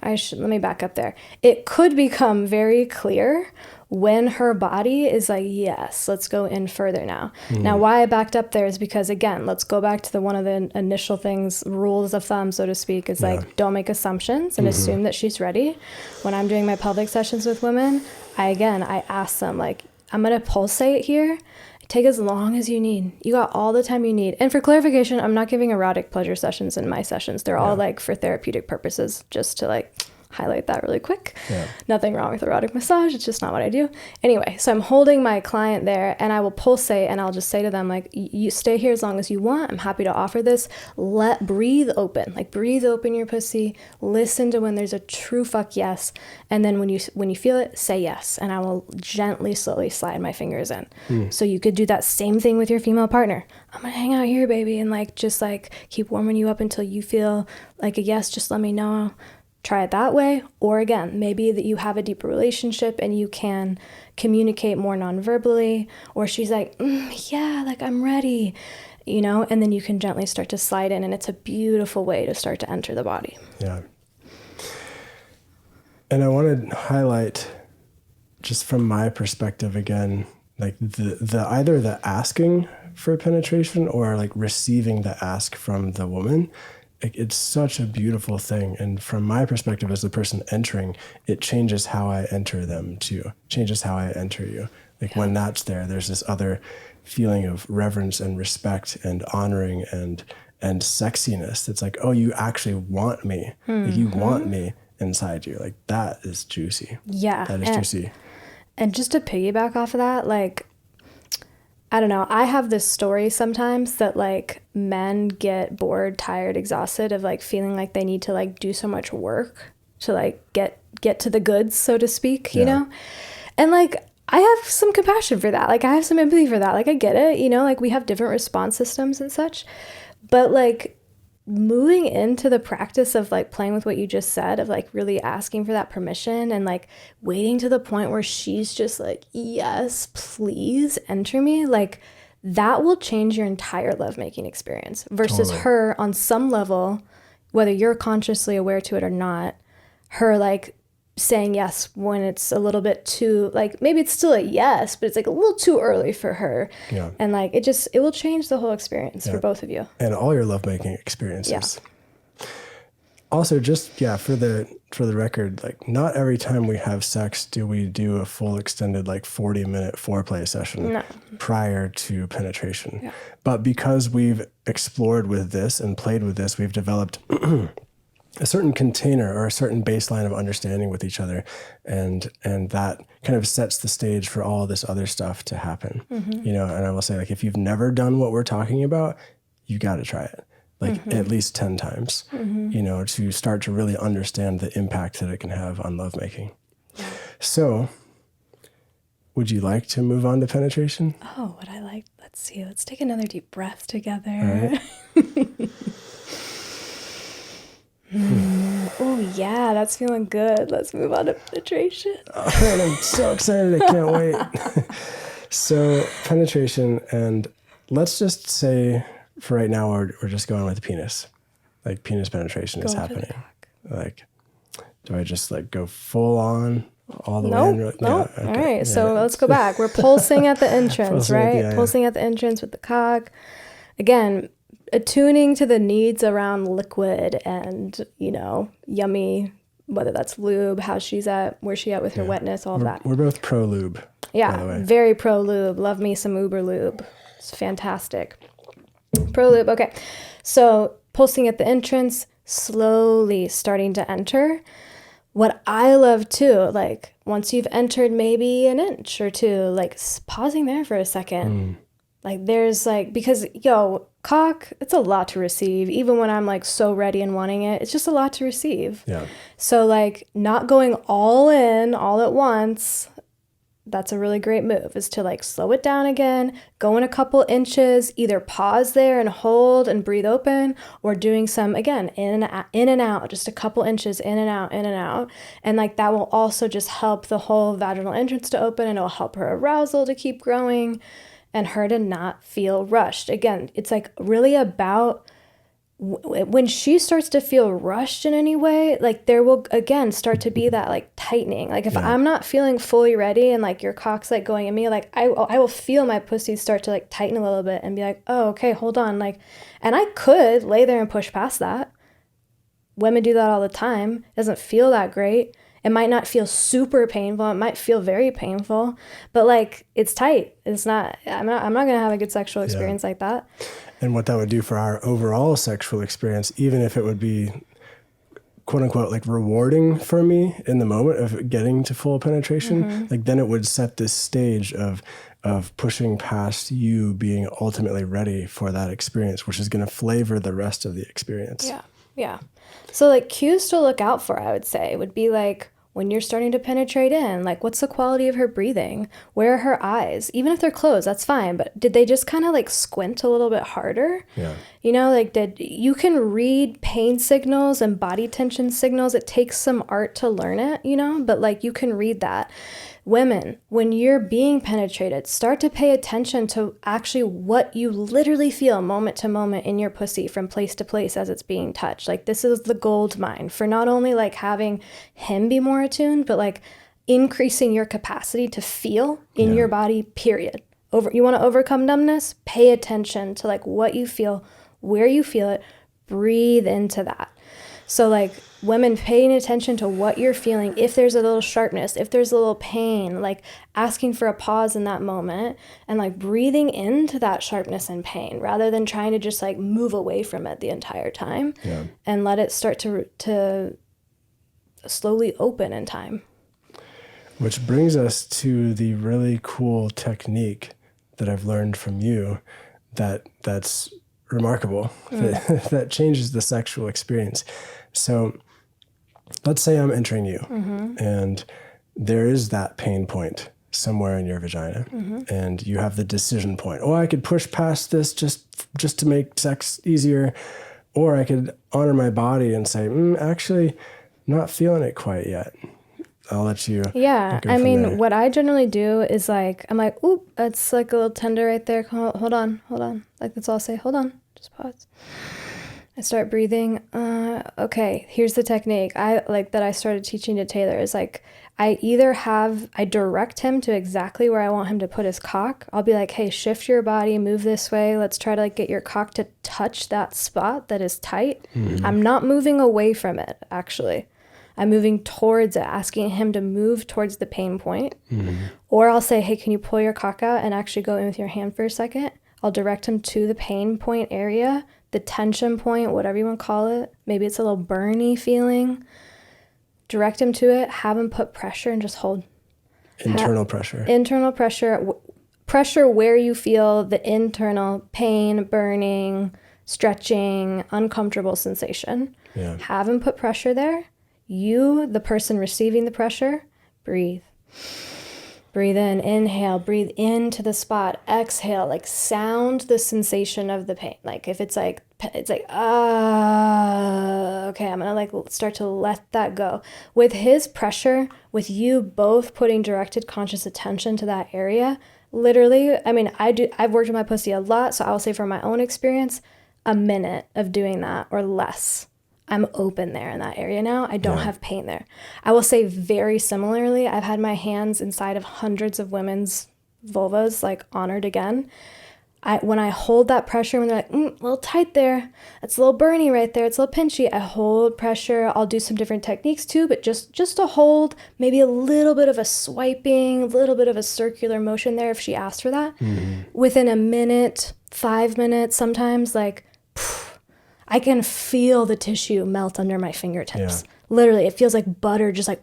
let me back up there. It could become very clear when her body is like, yes, let's go in further now. Now, why I backed up there is because, again, let's go back to one of the initial things, rules of thumb, so to speak, is like, don't make assumptions and assume that she's ready. When I'm doing my pelvic sessions with women, I ask them, like, I'm going to pulsate here. Take as long as you need. You got all the time you need. And for clarification, I'm not giving erotic pleasure sessions in my sessions. They're all like for therapeutic purposes, just to like highlight that really quick. Nothing wrong with erotic massage. It's just not what I do. Anyway, so I'm holding my client there, and I will pulsate, and I'll just say to them, like, you stay here as long as you want. I'm happy to offer this. Breathe open. Like, breathe open your pussy. Listen to when there's a true fuck yes. And then when you feel it, say yes. And I will gently, slowly slide my fingers in. So you could do that same thing with your female partner. I'm going to hang out here, baby, and like, just like keep warming you up until you feel like a yes. Just let me know. try it that way. Or again, maybe that you have a deeper relationship and you can communicate more non-verbally, or she's like, yeah, like I'm ready, you know, and then you can gently start to slide in, and it's a beautiful way to start to enter the body. Yeah. And I want to highlight, just from my perspective again, like the either the asking for penetration or like receiving the ask from the woman, it's such a beautiful thing. And from my perspective as the person entering, it changes how I enter them too. Changes how I enter you. Like when that's there, there's this other feeling of reverence and respect and honoring and sexiness. It's like, oh, you actually want me. Like you want me inside you. Like that is juicy. Yeah. That is juicy. And just to piggyback off of that, like, I don't know, I have this story sometimes that like men get bored, tired, exhausted of like feeling like they need to like do so much work to like get to the goods, so to speak, you know? And like, I have some compassion for that. Like I have some empathy for that. Like I get it, you know, like we have different response systems and such, but like moving into the practice of like playing with what you just said, of like really asking for that permission and like waiting to the point where she's just like, yes, please enter me, like that will change your entire lovemaking experience versus her on some level, whether you're consciously aware to it or not, her like saying yes when it's a little bit too, like maybe it's still a yes, but it's like a little too early for her. Yeah. And like it will change the whole experience for both of you. And all your lovemaking experiences. Yeah. Also, just for the record, like not every time we have sex do we do a full extended like 40-minute foreplay session prior to penetration. Yeah. But because we've explored with this and played with this, we've developed a certain container or a certain baseline of understanding with each other, and that kind of sets the stage for all this other stuff to happen. You know, and I will say, like, if you've never done what we're talking about, you got to try it, like at least 10 times, you know, to start to really understand the impact that it can have on lovemaking. So would you like to move on to penetration? Oh, would I like? Let's see. Let's take another deep breath together. All right. Oh yeah, that's feeling good. Let's move on to penetration. Oh, man, I'm so excited. I can't wait. So penetration, and let's just say for right now we're just going with penis. Like penis penetration is happening. Like, do I just like go full on all the way in? Nope. Yeah, okay. All right, so let's go back. We're pulsing at the entrance, right? Pulsing at the entrance with the cock. Again, attuning to the needs around liquid and, you know, yummy, whether that's lube, how she's at, where's she at with her wetness, all of that. We're both pro lube. Yeah, by the way. Very pro lube. Love me some Uber lube. It's fantastic. Pro lube. Okay. So pulsing at the entrance, slowly starting to enter. What I love too, like once you've entered maybe an inch or two, like pausing there for a second. Like there's like, because cock, it's a lot to receive. Even when I'm like so ready and wanting it, it's just a lot to receive. Yeah. So like not going all in all at once, that's a really great move, is to like slow it down again, go in a couple inches, either pause there and hold and breathe open, or doing some, again, in and out, just a couple inches in and out, in and out. And like that will also just help the whole vaginal entrance to open, and it'll help her arousal to keep growing and her to not feel rushed. Again, it's like really about when she starts to feel rushed in any way, like there will again start to be that like tightening. Like if I'm not feeling fully ready and like your cock's like going at me, like I will feel my pussy start to like tighten a little bit and be like, oh, okay, hold on. Like, and I could lay there and push past that. Women do that all the time. It doesn't feel that great. It might not feel super painful. It might feel very painful, but like it's tight. It's not, I'm not going to have a good sexual experience like that. And what that would do for our overall sexual experience, even if it would be quote unquote like rewarding for me in the moment of getting to full penetration, like then it would set this stage of pushing past you being ultimately ready for that experience, which is going to flavor the rest of the experience. Yeah. Yeah. So like cues to look out for, I would say, would be like when you're starting to penetrate in, like what's the quality of her breathing? Where are her eyes? Even if they're closed, that's fine. But did they just kind of like squint a little bit harder? Yeah. You know, like you can read pain signals and body tension signals. It takes some art to learn it, you know, but like you can read that. Women, when you're being penetrated, start to pay attention to actually what you literally feel moment to moment in your pussy from place to place as it's being touched. Like this is the gold mine for not only like having him be more attuned, but like increasing your capacity to feel in your body, period. You want to overcome numbness? Pay attention to like what you feel, where you feel it, breathe into that. So like women paying attention to what you're feeling, if there's a little sharpness, if there's a little pain, like asking for a pause in that moment and like breathing into that sharpness and pain rather than trying to just like move away from it the entire time and let it start to slowly open in time. Which brings us to the really cool technique that I've learned from you that's remarkable, that changes the sexual experience. So let's say I'm entering you and there is that pain point somewhere in your vagina and you have the decision point. Oh, I could push past this just to make sex easier, or I could honor my body and say, actually not feeling it quite yet. I'll let you. Yeah. Go I mean, there. what I generally do is like, I'm like, oop, that's like a little tender right there. Hold on. Like that's all I'll say. Hold on. Just pause. I start breathing. Okay, here's the technique I started teaching to Taylor is like, I direct him to exactly where I want him to put his cock. I'll be like, hey, shift your body, move this way. Let's try to like get your cock to touch that spot that is tight. I'm not moving away from it, actually. I'm moving towards it, asking him to move towards the pain point. Or I'll say, hey, can you pull your cock out and actually go in with your hand for a second? I'll direct him to the pain point area, the tension point, whatever you want to call it. Maybe it's a little burny feeling. Direct him to it, have him put pressure and just hold. Internal pressure. Internal pressure. Pressure where you feel the internal pain, burning, stretching, uncomfortable sensation. Yeah. Have him put pressure there. You, the person receiving the pressure, breathe. Breathe in, inhale, breathe into the spot, exhale, like sound the sensation of the pain. Like if it's like, okay, I'm gonna like start to let that go. With his pressure, with you both putting directed conscious attention to that area, literally, I mean, I've worked with my pussy a lot, so I'll say from my own experience, a minute of doing that or less. I'm open there in that area now. I don't have pain there. I will say very similarly, I've had my hands inside of hundreds of women's vulvas, like honored again. When I hold that pressure, when they're like, a little tight there, it's a little burny right there, it's a little pinchy, I hold pressure. I'll do some different techniques too, but just to hold, maybe a little bit of a swiping, a little bit of a circular motion there if she asked for that. Within a minute, 5 minutes, sometimes like, I can feel the tissue melt under my fingertips. Yeah. Literally, it feels like butter just like,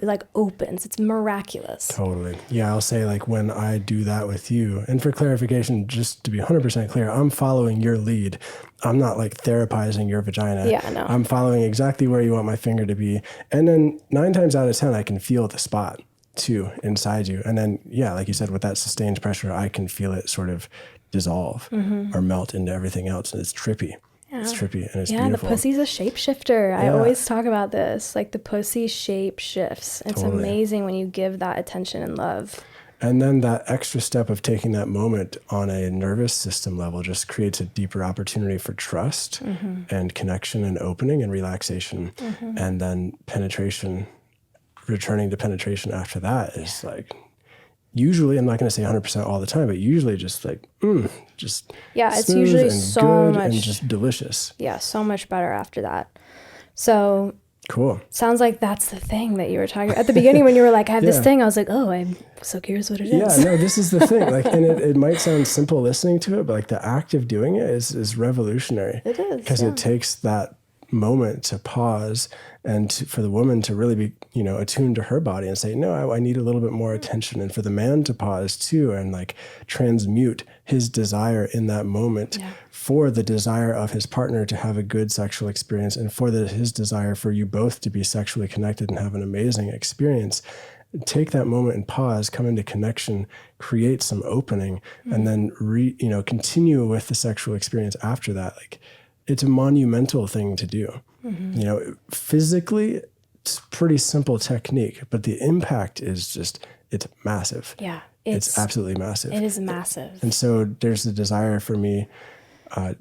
it like opens. It's miraculous. Totally. Yeah, I'll say like when I do that with you, and for clarification, just to be 100% clear, I'm following your lead. I'm not like therapizing your vagina. Yeah, no. I'm following exactly where you want my finger to be. And then 9 times out of 10, I can feel the spot too inside you. And then, yeah, like you said, with that sustained pressure, I can feel it sort of dissolve or melt into everything else. And it's trippy. Yeah. It's trippy and it's beautiful. The pussy's a shapeshifter. I always talk about this. Like the pussy shape shifts. It's amazing when you give that attention and love. And then that extra step of taking that moment on a nervous system level just creates a deeper opportunity for trust and connection and opening and relaxation. And then penetration, returning to penetration after that is like, usually, I'm not going to say 100% all the time, but usually just like, just it's usually and so good much, and just delicious. Yeah, so much better after that. So cool. Sounds like that's the thing that you were talking about. At the beginning when you were like, I have this thing, I was like, oh, I'm so curious what it is. Yeah, no, this is the thing. Like, and it might sound simple listening to it, but like the act of doing it is revolutionary. It is. Because it takes that moment to pause and for the woman to really be, attuned to her body and say, no, I need a little bit more attention. And for the man to pause too and like transmute his desire in that moment for the desire of his partner to have a good sexual experience and for his desire for you both to be sexually connected and have an amazing experience. take that moment and pause, come into connection, create some opening, and then continue with the sexual experience after that. Like, it's a monumental thing to do. Physically, it's a pretty simple technique, but the impact is it's massive. Yeah. It's absolutely massive. It is massive. And so there's a desire for me, I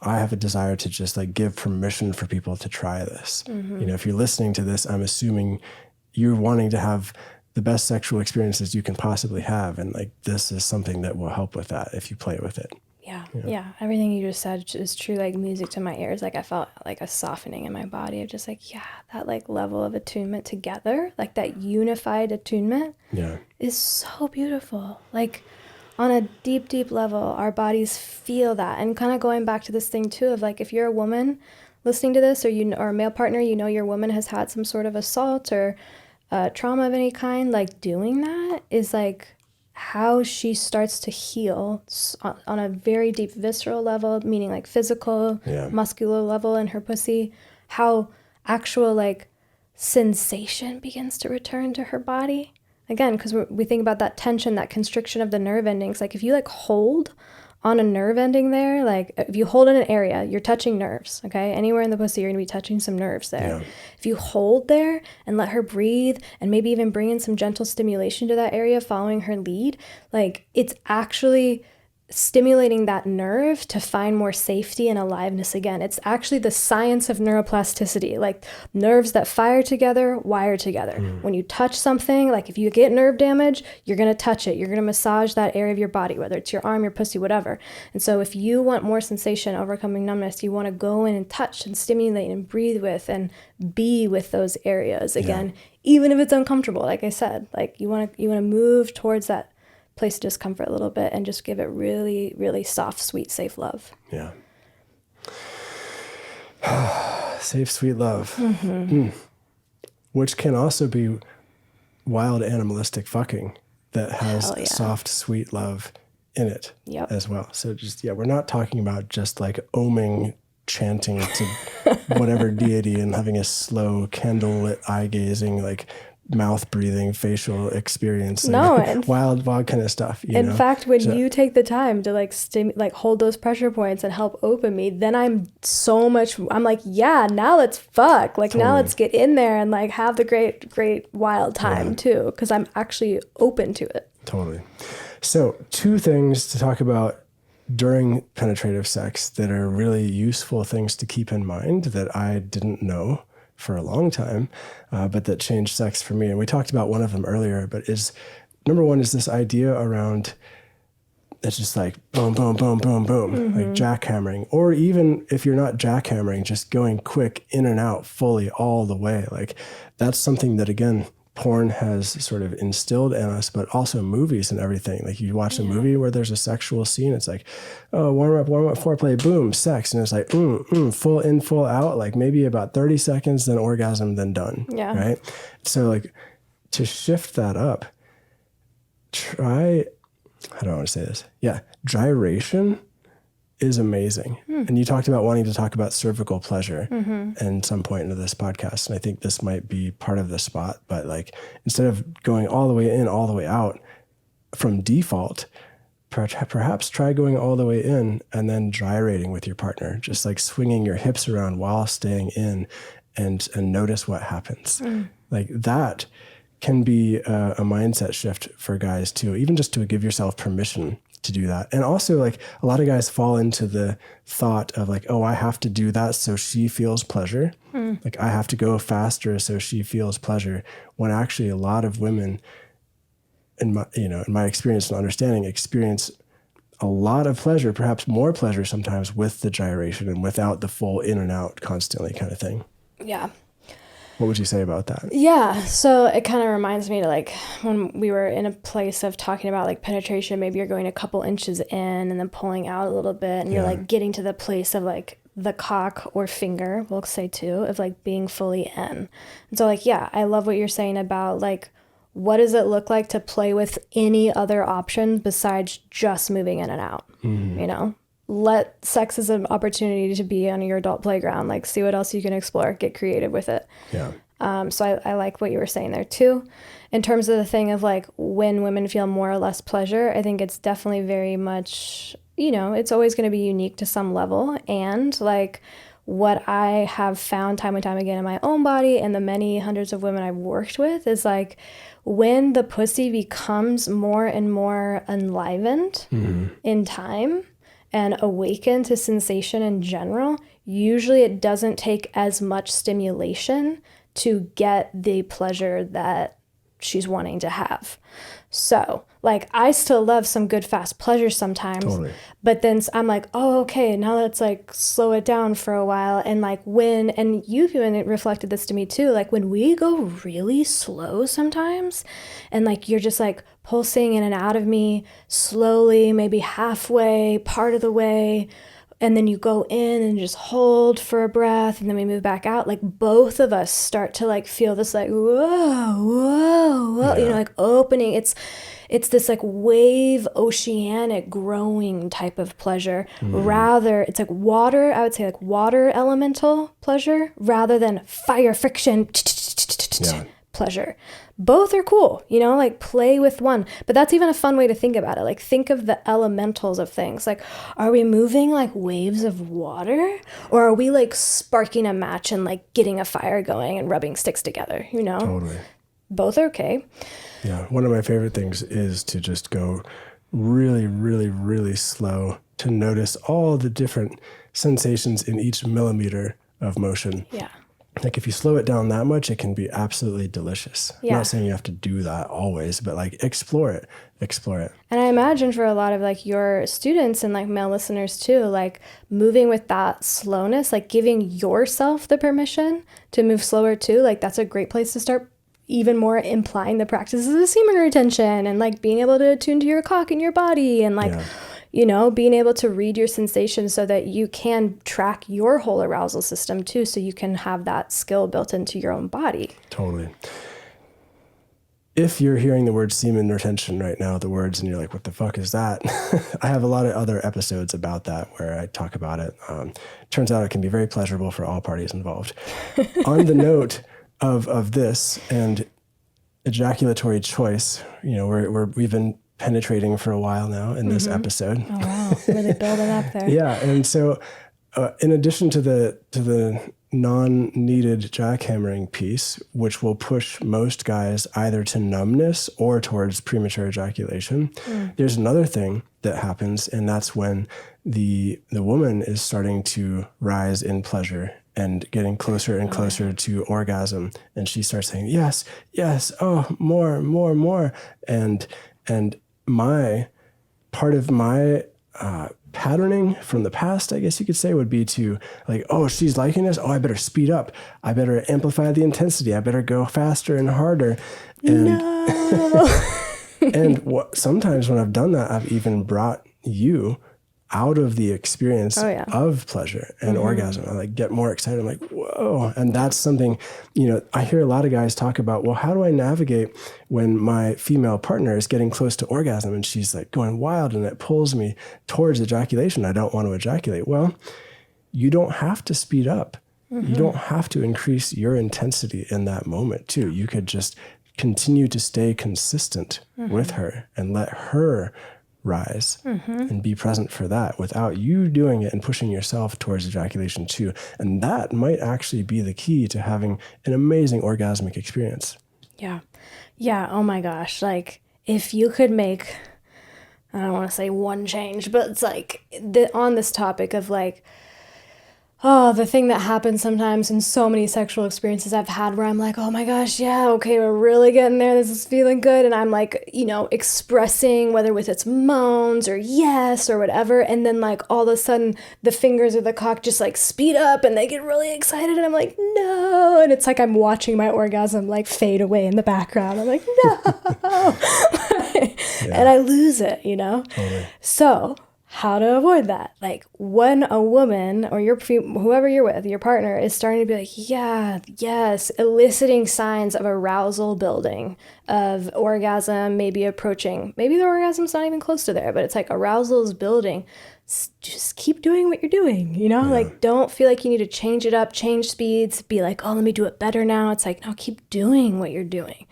have a desire to just like give permission for people to try this. If you're listening to this, I'm assuming you're wanting to have the best sexual experiences you can possibly have. And like, this is something that will help with that if you play with it. Yeah. Everything you just said is true, like music to my ears. Like I felt like a softening in my body of just like, that like level of attunement together, like that unified attunement is so beautiful. Like on a deep, deep level, our bodies feel that. And kind of going back to this thing too of like, if you're a woman listening to this, or a male partner, your woman has had some sort of assault or trauma of any kind, like doing that is like how she starts to heal on a very deep visceral level, meaning like physical, muscular level in her pussy, how actual like sensation begins to return to her body. Again, because we think about that tension, that constriction of the nerve endings. Like if you like hold on a nerve ending there, like if you hold in an area, you're touching nerves, okay? Anywhere in the pussy, you're gonna be touching some nerves there. Yeah. If you hold there and let her breathe and maybe even bring in some gentle stimulation to that area following her lead, like it's actually stimulating that nerve to find more safety and aliveness again. It's actually the science of neuroplasticity, like nerves that fire together, wire together. When you touch something, like if you get nerve damage, you're going to touch it. You're going to massage that area of your body, whether it's your arm, your pussy, whatever. And so if you want more sensation, overcoming numbness, you want to go in and touch and stimulate and breathe with and be with those areas again, even if it's uncomfortable. Like I said, like you want to move towards that place of discomfort a little bit and just give it really, really soft, sweet, safe love. Yeah. Safe, sweet love. Which can also be wild animalistic fucking that has soft, sweet love in it as well. So just, we're not talking about just like oming, chanting to whatever deity and having a slow candlelit eye gazing, like mouth breathing, facial experience, like wild kind of stuff. In fact, when you take the time to like hold those pressure points and help open me, then I'm like, now let's fuck. Like now let's get in there and like have the great wild time too, because I'm actually open to it. Totally. So 2 things to talk about during penetrative sex that are really useful things to keep in mind that I didn't know for a long time, but that changed sex for me. And we talked about one of them earlier, but number 1 is this idea around, it's just like boom, boom, boom, boom, boom, like jackhammering. Or even if you're not jackhammering, just going quick in and out fully all the way. Like that's something that, again, porn has sort of instilled in us, but also movies and everything. Like you watch a movie where there's a sexual scene, it's like, oh, warm up, foreplay, boom, sex. And it's like, full in, full out, like maybe about 30 seconds, then orgasm, then done. Yeah. Right? So like to shift that up, how do I want to say this? Yeah. Gyration is amazing. And you talked about wanting to talk about cervical pleasure in some point into this podcast. And I think this might be part of the spot, but like, instead of going all the way in, all the way out from default, perhaps try going all the way in and then gyrating with your partner, just like swinging your hips around while staying in and notice what happens. Like that can be a mindset shift for guys too, even just to give yourself permission to do that. And also like a lot of guys fall into the thought of like, oh, I have to do that so she feels pleasure. Like I have to go faster so she feels pleasure. When actually a lot of women in my experience and understanding experience a lot of pleasure, perhaps more pleasure sometimes with the gyration and without the full in and out constantly kind of thing. Yeah. What would you say about that? Yeah. So it kind of reminds me to like when we were in a place of talking about like penetration, maybe you're going a couple inches in and then pulling out a little bit and you're like getting to the place of like the cock or finger, we'll say too, of like being fully in. And so like, I love what you're saying about like, what does it look like to play with any other option besides just moving in and out? Let sex as an opportunity to be on your adult playground, like see what else you can explore, get creative with it. Yeah. So I like what you were saying there too. In terms of the thing of like when women feel more or less pleasure, I think it's definitely very much, it's always going to be unique to some level. And like what I have found time and time again in my own body and the many hundreds of women I've worked with is like when the pussy becomes more and more enlivened in time and awakened to sensation in general, usually it doesn't take as much stimulation to get the pleasure that she's wanting to have. So like I still love some good fast pleasure sometimes, Totally. But then I'm like, oh, okay, now let's like slow it down for a while. And like and you've even reflected this to me too, like when we go really slow sometimes and like you're just like pulsing in and out of me slowly, maybe halfway, part of the way, and then you go in and just hold for a breath and then we move back out, like both of us start to like feel this like whoa, Yeah. like opening. It's this like wave oceanic growing type of pleasure. Rather it's like water, I would say like water elemental pleasure rather than fire friction pleasure. Both are cool, like play with one. But that's even a fun way to think about it. Like think of the elementals of things. Like, are we moving like waves of water? Or are we like sparking a match and like getting a fire going and rubbing sticks together, Totally. Both are okay. Yeah. One of my favorite things is to just go really, really, really slow to notice all the different sensations in each millimeter of motion. Yeah. Like if you slow it down that much, it can be absolutely delicious. Yeah. I'm not saying you have to do that always, but like explore it. And I imagine for a lot of like your students and like male listeners too, like moving with that slowness, like giving yourself the permission to move slower too, like that's a great place to start even more implying the practices of semen retention and like being able to attune to your cock in your body and like, being able to read your sensations so that you can track your whole arousal system too, so you can have that skill built into your own body. Totally. If you're hearing the word semen retention right now, the words, and you're like, what the fuck is that? I have a lot of other episodes about that where I talk about it. Turns out it can be very pleasurable for all parties involved. On the note of this and ejaculatory choice, we've been penetrating for a while now in this episode. Oh wow, really building up there. Yeah, and so in addition to the non-needed jackhammering piece, which will push most guys either to numbness or towards premature ejaculation, there's another thing that happens, and that's when the woman is starting to rise in pleasure and getting closer and closer to orgasm, and she starts saying yes, oh, more, and my part of my patterning from the past, I guess you could say, would be to like, oh, she's liking this. Oh, I better speed up. I better amplify the intensity. I better go faster and harder. And, and sometimes when I've done that, I've even brought you out of the experience of pleasure and orgasm. I like get more excited. I'm like, whoa. And that's something, I hear a lot of guys talk about, well, how do I navigate when my female partner is getting close to orgasm and she's like going wild and it pulls me towards ejaculation. I don't want to ejaculate. Well, you don't have to speed up. You don't have to increase your intensity in that moment too. You could just continue to stay consistent with her and let her rise and be present for that without you doing it and pushing yourself towards ejaculation too. And that might actually be the key to having an amazing orgasmic experience. Yeah. Oh my gosh. Like if you could make, I don't want to say one change, but it's like on this topic of like, the thing that happens sometimes in so many sexual experiences I've had where I'm like, oh my gosh, yeah, okay, we're really getting there. This is feeling good. And I'm like, expressing whether with its moans or yes or whatever. And then like all of a sudden the fingers of the cock just like speed up and they get really excited. And I'm like, no. And it's like I'm watching my orgasm like fade away in the background. I'm like, no. And I lose it, Totally. So how to avoid that. Like when a woman or whoever you're with, your partner is starting to be like, yeah, yes, eliciting signs of arousal building, of orgasm maybe approaching. Maybe the orgasm's not even close to there, but it's like arousal is building. Just keep doing what you're doing, you know? Like don't feel like you need to change it up, change speeds, be like, oh, let me do it better now. It's like, no, keep doing what you're doing.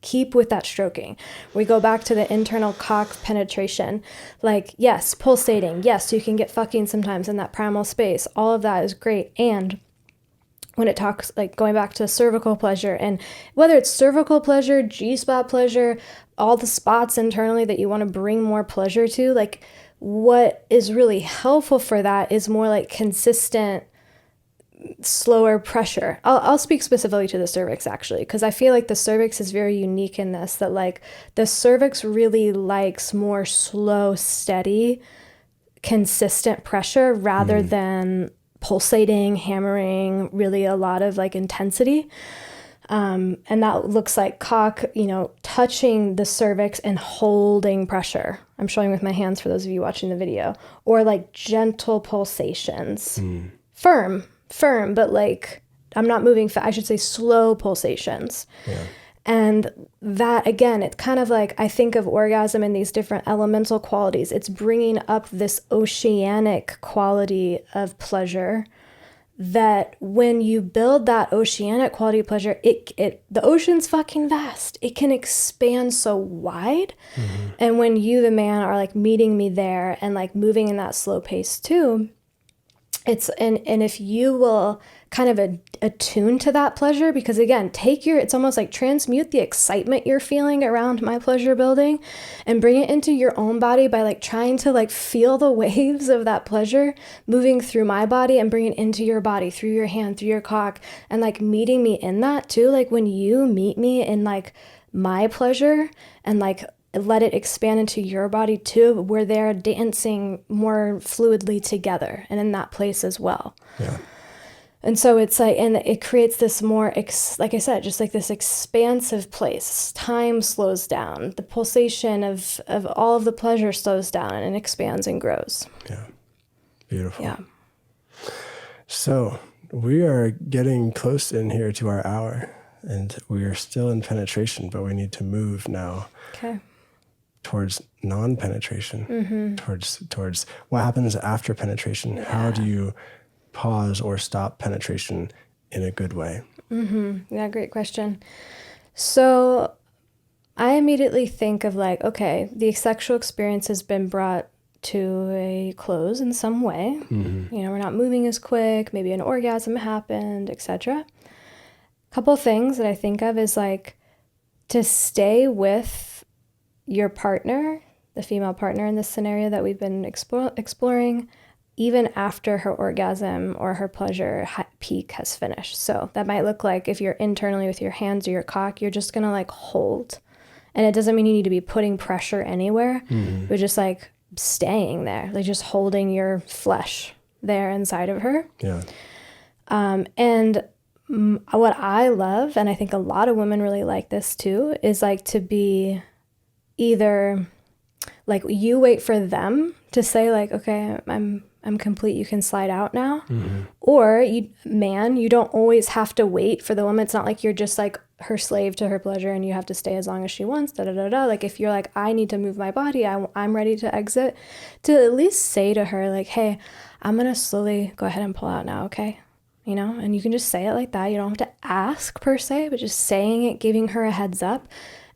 Keep with that stroking. We go back to the internal cock penetration. Like, yes, pulsating. Yes, you can get fucking sometimes in that primal space. All of that is great. And when it talks, like going back to cervical pleasure, and whether it's cervical pleasure, G-spot pleasure, all the spots internally that you want to bring more pleasure to, like what is really helpful for that is more like consistent, slower pressure. I'll speak specifically to the cervix actually, because I feel like the cervix is very unique in this, that like the cervix really likes more slow, steady, consistent pressure rather than pulsating, hammering, really a lot of like intensity. And that looks like cock, touching the cervix and holding pressure. I'm showing with my hands for those of you watching the video, or like gentle pulsations, firm, but like I'm not moving fast. I should say slow pulsations. Yeah. And that, again, it's kind of like I think of orgasm in these different elemental qualities. It's bringing up this oceanic quality of pleasure that when you build that oceanic quality of pleasure, the ocean's fucking vast. It can expand so wide. Mm-hmm. And when you, the man, are like meeting me there and like moving in that slow pace too, and if you will kind of attune to that pleasure, because again, it's almost like transmute the excitement you're feeling around my pleasure building and bring it into your own body by like trying to like feel the waves of that pleasure moving through my body and bring it into your body, through your hand, through your cock, and like meeting me in that too. Like when you meet me in like my pleasure and like let it expand into your body too, we're there dancing more fluidly together and in that place as well. Yeah. And so it's like, and it creates this more, like I said, just like this expansive place. Time slows down. The pulsation of all of the pleasure slows down and expands and grows. Yeah. Beautiful. Yeah. So we are getting close in here to our hour, and we are still in penetration, but we need to move now. Okay. Towards non-penetration, towards what happens after penetration. Yeah. How do you pause or stop penetration in a good way? Yeah, great question. So I immediately think of like, okay, the sexual experience has been brought to a close in some way. We're not moving as quick, maybe an orgasm happened, etc. A couple of things that I think of is like to stay with your partner, the female partner in this scenario that we've been exploring, even after her orgasm or her pleasure peak has finished. So that might look like if you're internally with your hands or your cock, you're just gonna like hold. And it doesn't mean you need to be putting pressure anywhere, but just like staying there, like just holding your flesh there inside of her. Yeah. And what I love, and I think a lot of women really like this too, is like to be either like you wait for them to say like, okay, I'm complete, you can slide out now. Or you don't always have to wait for the woman. It's not like you're just like her slave to her pleasure and you have to stay as long as she wants, Like if you're like, I need to move my body, I'm ready to exit, to at least say to her like, hey, I'm going to slowly go ahead and pull out now, okay? And you can just say it like that. You don't have to ask per se, but just saying it, giving her a heads up.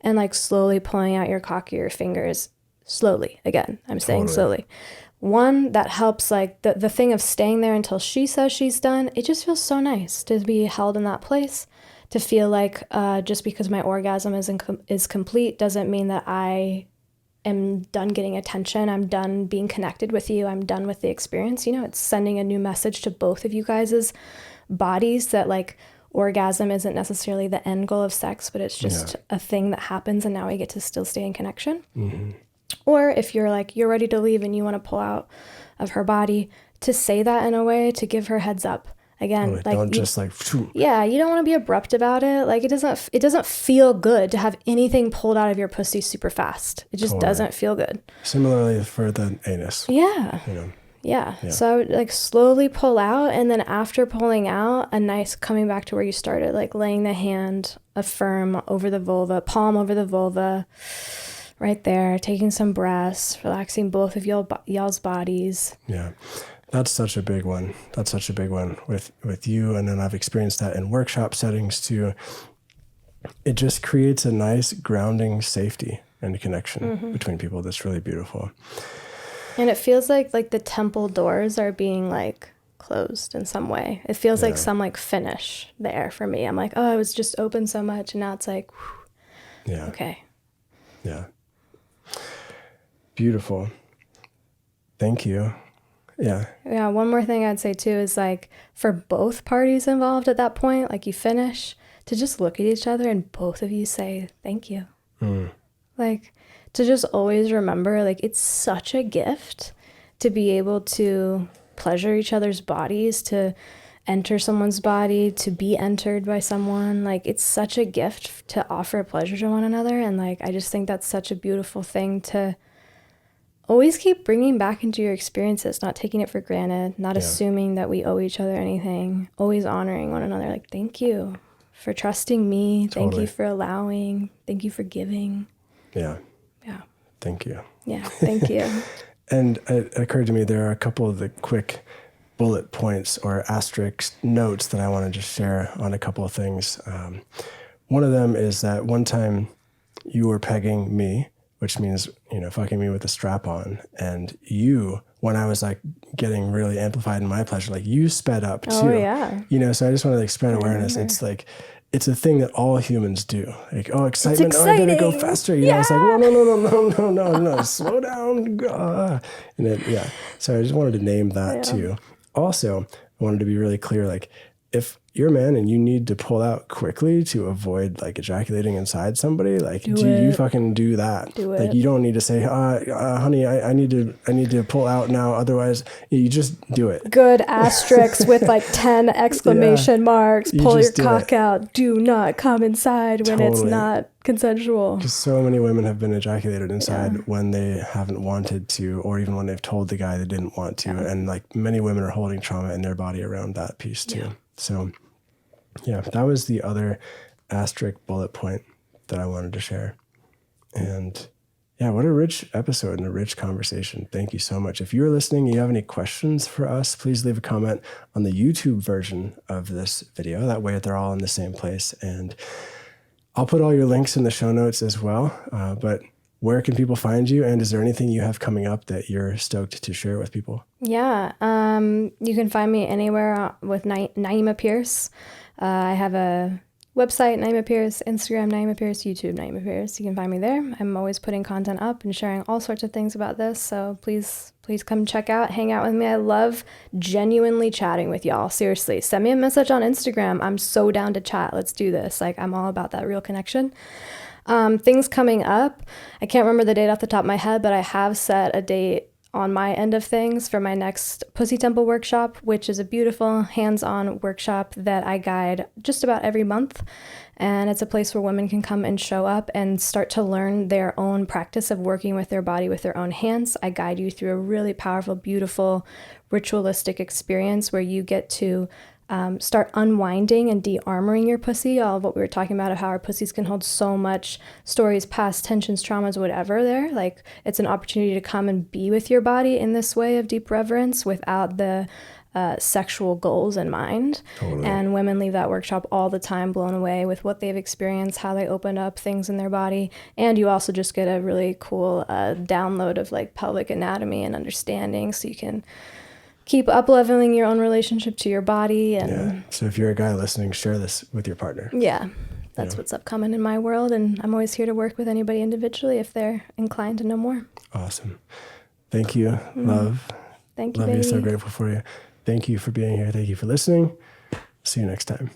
And like slowly pulling out your cock or your fingers slowly. Again, I'm saying slowly. One, that helps like the thing of staying there until she says she's done. It just feels so nice to be held in that place, to feel like just because my orgasm is complete doesn't mean that I am done getting attention. I'm done being connected with you. I'm done with the experience. It's sending a new message to both of you guys' bodies that like, orgasm isn't necessarily the end goal of sex, but it's just a thing that happens and now we get to still stay in connection. Or if you're like, you're ready to leave and you want to pull out of her body, to say that in a way to give her heads up. Again, Totally. like Don't just like, yeah, you don't want to be abrupt about it. Like it doesn't feel good to have anything pulled out of your pussy super fast. It just doesn't feel good. Similarly for the anus. Yeah. You know. Yeah. So I would like slowly pull out, and then after pulling out, a nice coming back to where you started, like laying the hand firm over the vulva, palm over the vulva, right there, taking some breaths, relaxing both of y'all's bodies. Yeah. That's such a big one. That's such a big one with you. And then I've experienced that in workshop settings too. It just creates a nice grounding safety and connection between people. That's really beautiful. And it feels like the temple doors are being like closed in some way. It feels like some like finish there for me. I'm like, oh, I was just open so much, and now it's like, whew, okay. Yeah. Beautiful. Thank you. Yeah. Yeah. One more thing I'd say too is like for both parties involved at that point, like you finish, to just look at each other and both of you say thank you. Like to just always remember, like it's such a gift to be able to pleasure each other's bodies, to enter someone's body, to be entered by someone. Like it's such a gift to offer pleasure to one another. And like I just think that's such a beautiful thing to always keep bringing back into your experiences, not taking it for granted, not assuming that we owe each other anything, always honoring one another. Like, thank you for trusting me. Totally. Thank you for allowing. Thank you for giving. Yeah. Yeah. Thank you. Yeah. Thank you. And it occurred to me there are a couple of the quick bullet points or asterisk notes that I want to just share on a couple of things. One of them is that one time you were pegging me, which means, you know, fucking me with a strap on. And you, when I was like getting really amplified in my pleasure, like you sped up too. Oh, yeah. You know, so I just want to like spread awareness. It's like, it's a thing that all humans do. Like, oh, excitement, oh, I gotta go faster. You know, it's like, well, no, slow down. And then, yeah. So I just wanted to name that too. Also, I wanted to be really clear, like, if you're a man and you need to pull out quickly to avoid like ejaculating inside somebody, like you fucking do that. Do it. Like you don't need to say, honey, I need to pull out now. Otherwise, you just do it. Good asterisks with like 10 exclamation marks. Pull your cock out. Do not come inside when it's not consensual. Because so many women have been ejaculated inside when they haven't wanted to, or even when they've told the guy they didn't want to. And like many women are holding trauma in their body around that piece too. So yeah, that was the other asterisk bullet point that I wanted to share. And yeah, what a rich episode and a rich conversation. Thank you so much. If you're listening and you have any questions for us, please leave a comment on the YouTube version of this video. That way they're all in the same place. And I'll put all your links in the show notes as well. But where can people find you? And is there anything you have coming up that you're stoked to share with people? Yeah. You can find me anywhere with Naema Pierce. I have a website, Naema Pierce, Instagram, Naema Pierce, YouTube, Naema Pierce. You can find me there. I'm always putting content up and sharing all sorts of things about this. So please come check out, hang out with me. I love genuinely chatting with y'all. Seriously, send me a message on Instagram. I'm so down to chat. Let's do this. Like, I'm all about that real connection. Things coming up. I can't remember the date off the top of my head, but I have set a date on my end of things for my next Pussy Temple workshop, which is a beautiful hands-on workshop that I guide just about every month. And it's a place where women can come and show up and start to learn their own practice of working with their body with their own hands. I guide you through a really powerful, beautiful, ritualistic experience where you get to start unwinding and de-armoring your pussy. All of what we were talking about of how our pussies can hold so much stories, past tensions, traumas, whatever there. Like, it's an opportunity to come and be with your body in this way of deep reverence without the sexual goals in mind. Totally. And women leave that workshop all the time blown away with what they've experienced, how they opened up things in their body. And you also just get a really cool download of like pelvic anatomy and understanding, so you can keep up-leveling your own relationship to your body. And so if you're a guy listening, share this with your partner. Yeah, that's what's upcoming in my world. And I'm always here to work with anybody individually if they're inclined to know more. Awesome. Thank you. Love. Thank you, Love baby. you. So grateful for you. Thank you for being here. Thank you for listening. See you next time.